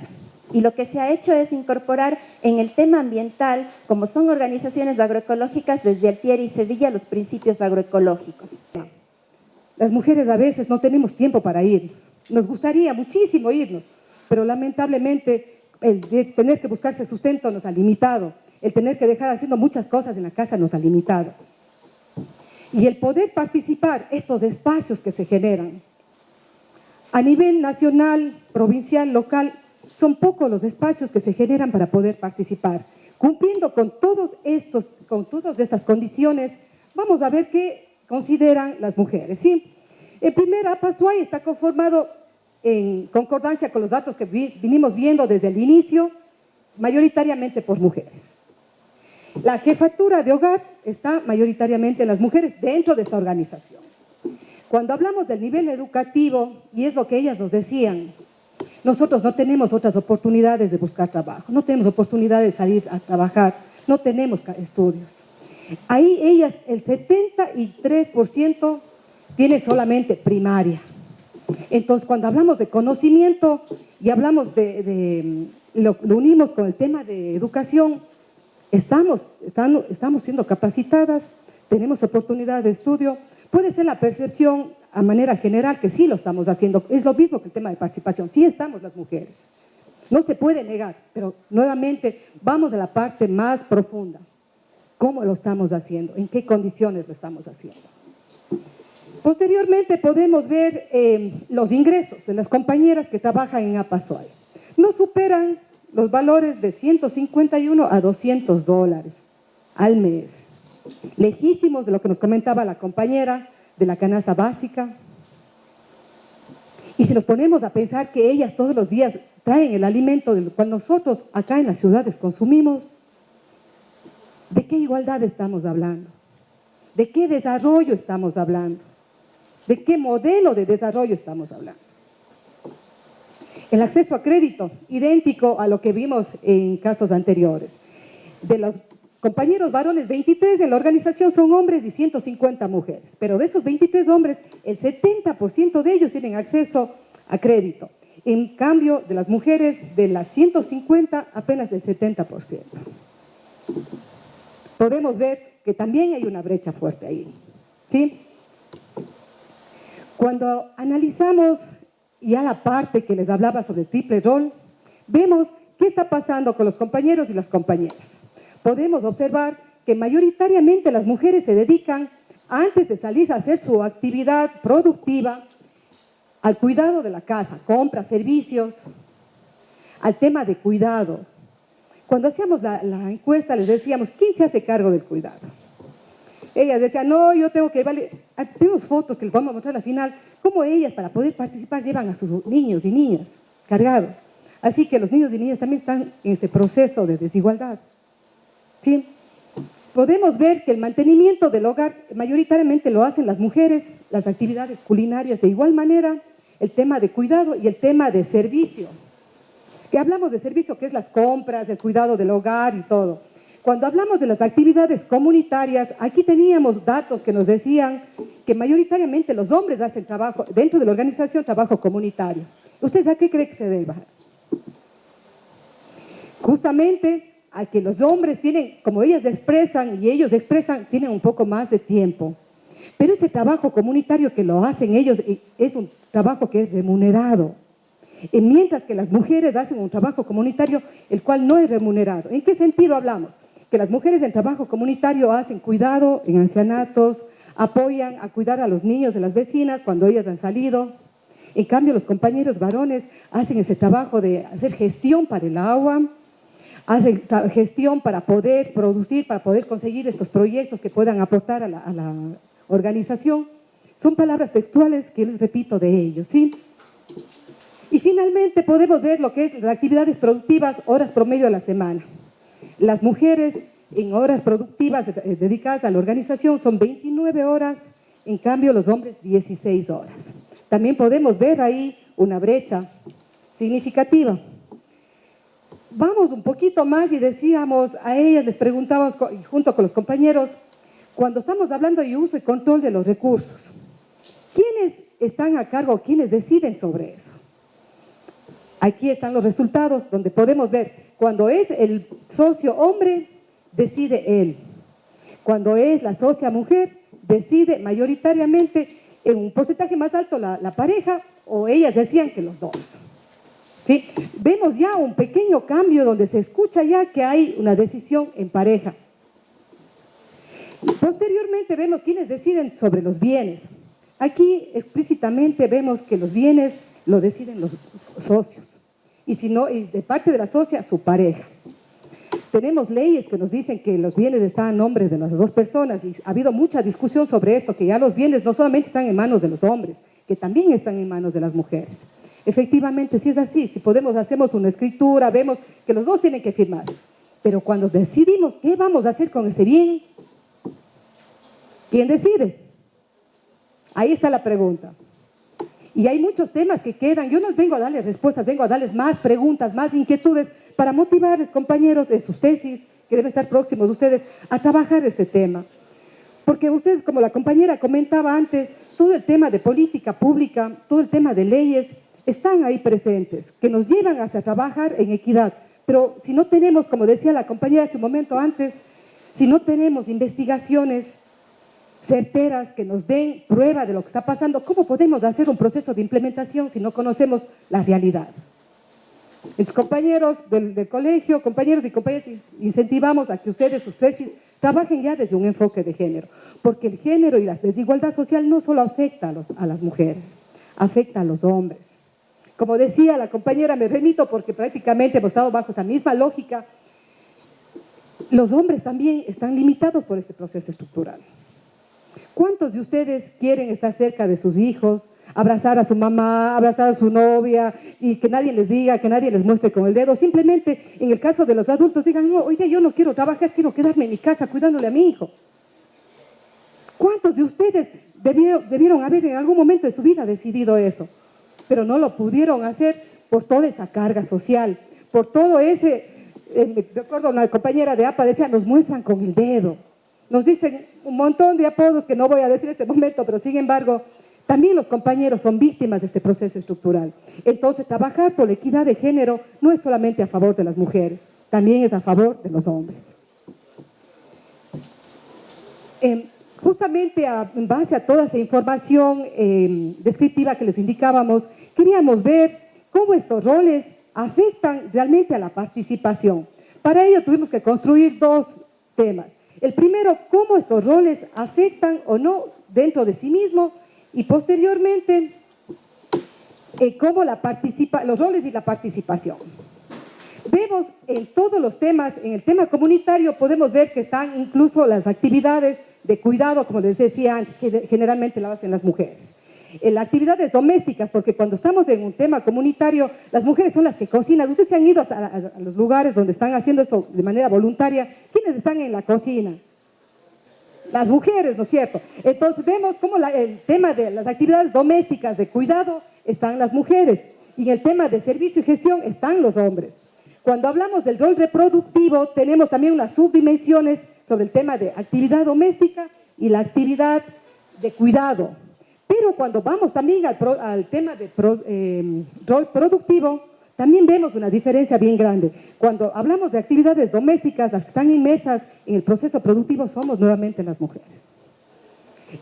Y lo que se ha hecho es incorporar en el tema ambiental, como son organizaciones agroecológicas, desde Altieri y Sevilla, los principios agroecológicos. Las mujeres a veces no tenemos tiempo para irnos. Nos gustaría muchísimo irnos, pero lamentablemente el tener que buscarse sustento nos ha limitado. El tener que dejar haciendo muchas cosas en la casa nos ha limitado. Y el poder participar, estos espacios que se generan, a nivel nacional, provincial, local, son pocos los espacios que se generan para poder participar. Cumpliendo con todas estas condiciones, vamos a ver qué consideran las mujeres, ¿sí? El primer APASUAI está conformado en concordancia con los datos que vinimos viendo desde el inicio, mayoritariamente por mujeres. La jefatura de hogar está mayoritariamente en las mujeres dentro de esta organización. Cuando hablamos del nivel educativo, y es lo que ellas nos decían, nosotros no tenemos otras oportunidades de buscar trabajo, no tenemos oportunidades de salir a trabajar, no tenemos estudios. Ahí ellas, el 73% tiene solamente primaria. Entonces, cuando hablamos de conocimiento y hablamos lo unimos con el tema de educación, estamos siendo capacitadas, tenemos oportunidad de estudio. Puede ser la percepción a manera general que sí lo estamos haciendo. Es lo mismo que el tema de participación. Sí estamos las mujeres. No se puede negar, pero nuevamente vamos a la parte más profunda. ¿Cómo lo estamos haciendo? ¿En qué condiciones lo estamos haciendo? Posteriormente podemos ver los ingresos de las compañeras que trabajan en APASUAI. No superan los valores de $151 a $200 al mes. Lejísimos de lo que nos comentaba la compañera de la canasta básica. Y si nos ponemos a pensar que ellas todos los días traen el alimento del cual nosotros acá en las ciudades consumimos, ¿de qué igualdad estamos hablando? ¿De qué desarrollo estamos hablando? ¿De qué modelo de desarrollo estamos hablando? El acceso a crédito, idéntico a lo que vimos en casos anteriores. De los compañeros varones, 23 en la organización son hombres y 150 mujeres. Pero de esos 23 hombres, el 70% de ellos tienen acceso a crédito. En cambio, de las mujeres, de las 150, apenas el 70%. Podemos ver que también hay una brecha fuerte ahí, ¿sí? Cuando analizamos ya la parte que les hablaba sobre el triple rol, vemos qué está pasando con los compañeros y las compañeras. Podemos observar que mayoritariamente las mujeres se dedican, antes de salir a hacer su actividad productiva, al cuidado de la casa, compras, servicios, al tema de cuidado. Cuando hacíamos la encuesta les decíamos, ¿quién se hace cargo del cuidado? Ellas decían, no, yo tengo que llevarle... Tenemos fotos que les vamos a mostrar al final, cómo ellas para poder participar llevan a sus niños y niñas cargados. Así que los niños y niñas también están en este proceso de desigualdad. ¿Sí? Podemos ver que el mantenimiento del hogar mayoritariamente lo hacen las mujeres, las actividades culinarias de igual manera, el tema de cuidado y el tema de servicio. Que hablamos de servicio, que es las compras, el cuidado del hogar y todo. Cuando hablamos de las actividades comunitarias, aquí teníamos datos que nos decían que mayoritariamente los hombres hacen trabajo, dentro de la organización, trabajo comunitario. ¿Ustedes a qué creen que se deba? Justamente a que los hombres tienen, como ellas expresan y ellos expresan, tienen un poco más de tiempo. Pero ese trabajo comunitario que lo hacen ellos es un trabajo que es remunerado. mientras que las mujeres hacen un trabajo comunitario el cual no es remunerado. ¿En qué sentido hablamos? Que las mujeres en trabajo comunitario hacen cuidado en ancianatos, apoyan a cuidar a los niños de las vecinas cuando ellas han salido. En cambio, los compañeros varones hacen ese trabajo de hacer gestión para el agua, hacen gestión para poder producir, para poder conseguir estos proyectos que puedan aportar a la organización. Son palabras textuales que les repito de ellos, ¿sí? Y finalmente podemos ver lo que es las actividades productivas, horas promedio a la semana. Las mujeres en horas productivas dedicadas a la organización son 29 horas, en cambio los hombres 16 horas. También podemos ver ahí una brecha significativa. Vamos un poquito más y decíamos a ellas, les preguntábamos junto con los compañeros, cuando estamos hablando de uso y control de los recursos, ¿quiénes están a cargo, quiénes deciden sobre eso? Aquí están los resultados donde podemos ver, cuando es el socio hombre, decide él. Cuando es la socia mujer, decide mayoritariamente en un porcentaje más alto la pareja, o ellas decían que los dos. ¿Sí? Vemos ya un pequeño cambio donde se escucha ya que hay una decisión en pareja. Posteriormente vemos quiénes deciden sobre los bienes. Aquí explícitamente vemos que los bienes lo deciden los socios, y si no, de parte de la socia, su pareja. Tenemos leyes que nos dicen que los bienes están a nombre de las dos personas, y ha habido mucha discusión sobre esto, que ya los bienes no solamente están en manos de los hombres, que también están en manos de las mujeres. Efectivamente, si es así, si hacemos una escritura, vemos que los dos tienen que firmar, pero cuando decidimos qué vamos a hacer con ese bien, ¿quién decide? Ahí está la pregunta. Y hay muchos temas que quedan. Yo no vengo a darles respuestas, vengo a darles más preguntas, más inquietudes para motivarles, compañeros, en sus tesis, que deben estar próximos ustedes, a trabajar este tema. Porque ustedes, como la compañera comentaba antes, todo el tema de política pública, todo el tema de leyes, están ahí presentes, que nos llevan hacia trabajar en equidad. Pero si no tenemos, como decía la compañera hace un momento antes, si no tenemos investigaciones certeras que nos den prueba de lo que está pasando, ¿cómo podemos hacer un proceso de implementación si no conocemos la realidad? Entonces, compañeros del colegio, compañeros y compañeras, incentivamos a que ustedes, sus tesis, trabajen ya desde un enfoque de género, porque el género y la desigualdad social no solo afecta a las mujeres, afecta a los hombres. Como decía la compañera, me remito porque prácticamente hemos estado bajo esta misma lógica, los hombres también están limitados por este proceso estructural. ¿Cuántos de ustedes quieren estar cerca de sus hijos, abrazar a su mamá, abrazar a su novia y que nadie les diga, que nadie les muestre con el dedo? Simplemente, en el caso de los adultos, digan, no, oye, yo no quiero trabajar, quiero quedarme en mi casa cuidándole a mi hijo. ¿Cuántos de ustedes debieron haber en algún momento de su vida decidido eso? Pero no lo pudieron hacer por toda esa carga social, por todo ese, recuerdo una compañera de APA decía, nos muestran con el dedo. Nos dicen un montón de apodos que no voy a decir en este momento, pero sin embargo, también los compañeros son víctimas de este proceso estructural. Entonces, trabajar por la equidad de género no es solamente a favor de las mujeres, también es a favor de los hombres. Justamente en base a toda esa información descriptiva que les indicábamos, queríamos ver cómo estos roles afectan realmente a la participación. Para ello tuvimos que construir dos temas. El primero, cómo estos roles afectan o no dentro de sí mismo, y posteriormente, cómo los roles y la participación. Vemos en todos los temas, en el tema comunitario podemos ver que están incluso las actividades de cuidado, como les decía antes, que generalmente lo hacen las mujeres. En las actividades domésticas, porque cuando estamos en un tema comunitario, las mujeres son las que cocinan. Ustedes se han ido a los lugares donde están haciendo esto de manera voluntaria. ¿Quiénes están en la cocina? Las mujeres, ¿no es cierto? Entonces vemos cómo el tema de las actividades domésticas de cuidado están las mujeres, y en el tema de servicio y gestión están los hombres. Cuando hablamos del rol reproductivo, tenemos también unas subdimensiones sobre el tema de actividad doméstica y la actividad de cuidado. Pero cuando vamos también al tema de rol productivo, también vemos una diferencia bien grande. Cuando hablamos de actividades domésticas, las que están inmersas en el proceso productivo somos nuevamente las mujeres.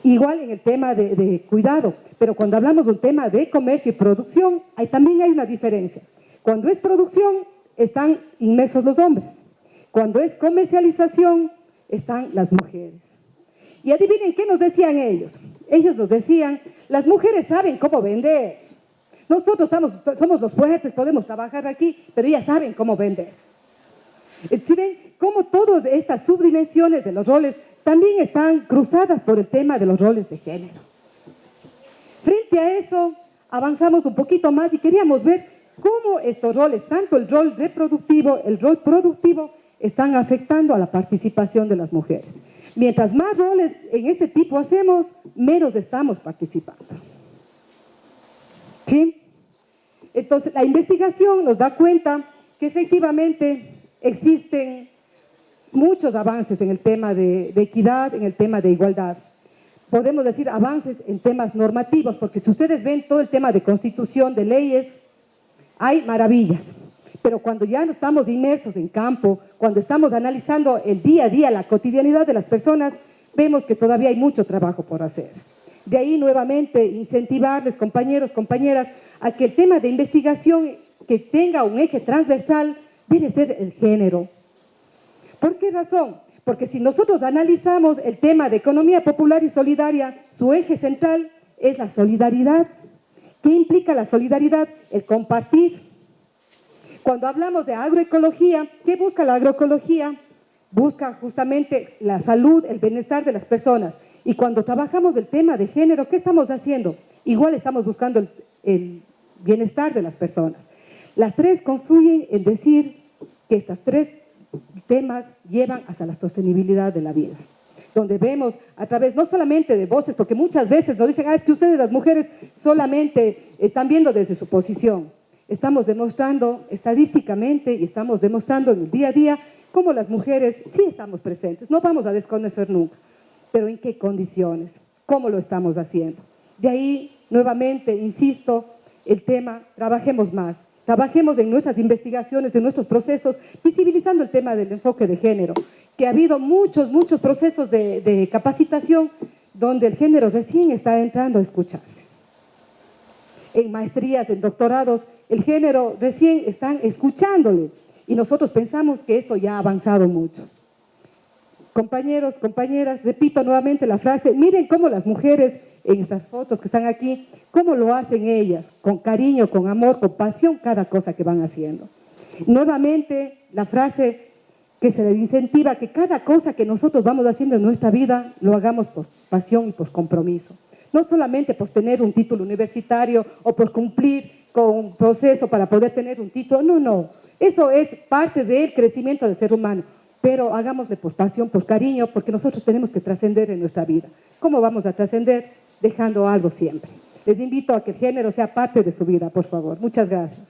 Igual en el tema de cuidado, pero cuando hablamos de un tema de comercio y producción, también hay una diferencia. Cuando es producción, están inmersos los hombres. Cuando es comercialización, están las mujeres. Y adivinen qué nos decían ellos. Ellos nos decían, las mujeres saben cómo vender. Nosotros somos los fuertes, podemos trabajar aquí, pero ellas saben cómo vender. Si ven cómo todas estas subdimensiones de los roles también están cruzadas por el tema de los roles de género. Frente a eso, avanzamos un poquito más y queríamos ver cómo estos roles, tanto el rol reproductivo, el rol productivo, están afectando a la participación de las mujeres. Mientras más roles en este tipo hacemos, menos estamos participando. ¿Sí? Entonces, la investigación nos da cuenta que efectivamente existen muchos avances en el tema de equidad, en el tema de igualdad. Podemos decir avances en temas normativos, porque si ustedes ven todo el tema de constitución, de leyes, hay maravillas. Pero cuando ya no estamos inmersos en campo, cuando estamos analizando el día a día, la cotidianidad de las personas, vemos que todavía hay mucho trabajo por hacer. De ahí nuevamente incentivarles, compañeros, compañeras, a que el tema de investigación que tenga un eje transversal debe ser el género. ¿Por qué razón? Porque si nosotros analizamos el tema de economía popular y solidaria, su eje central es la solidaridad. ¿Qué implica la solidaridad? El compartir. Cuando hablamos de agroecología, ¿qué busca la agroecología? Busca justamente la salud, el bienestar de las personas. Y cuando trabajamos el tema de género, ¿qué estamos haciendo? Igual estamos buscando el bienestar de las personas. Las tres confluyen en decir que estos tres temas llevan hasta la sostenibilidad de la vida. Donde vemos a través no solamente de voces, porque muchas veces nos dicen, es que ustedes las mujeres solamente están viendo desde su posición. Estamos demostrando estadísticamente y estamos demostrando en el día a día cómo las mujeres sí estamos presentes. No vamos a desconocer nunca, pero ¿en qué condiciones? ¿Cómo lo estamos haciendo? De ahí, nuevamente, insisto, el tema, trabajemos más. Trabajemos en nuestras investigaciones, en nuestros procesos, visibilizando el tema del enfoque de género, que ha habido muchos procesos de capacitación donde el género recién está entrando a escucharse. En maestrías, en doctorados, el género recién están escuchándole y nosotros pensamos que esto ya ha avanzado mucho. Compañeros, compañeras, repito nuevamente la frase, miren cómo las mujeres en estas fotos que están aquí, cómo lo hacen ellas, con cariño, con amor, con pasión, cada cosa que van haciendo. Nuevamente, la frase que se les incentiva que cada cosa que nosotros vamos haciendo en nuestra vida, lo hagamos por pasión y por compromiso. No solamente por tener un título universitario o por cumplir con un proceso para poder tener un título, no. Eso es parte del crecimiento del ser humano, pero hagámosle por pasión, por cariño, porque nosotros tenemos que trascender en nuestra vida. ¿Cómo vamos a trascender? Dejando algo siempre. Les invito a que el género sea parte de su vida, por favor. Muchas gracias.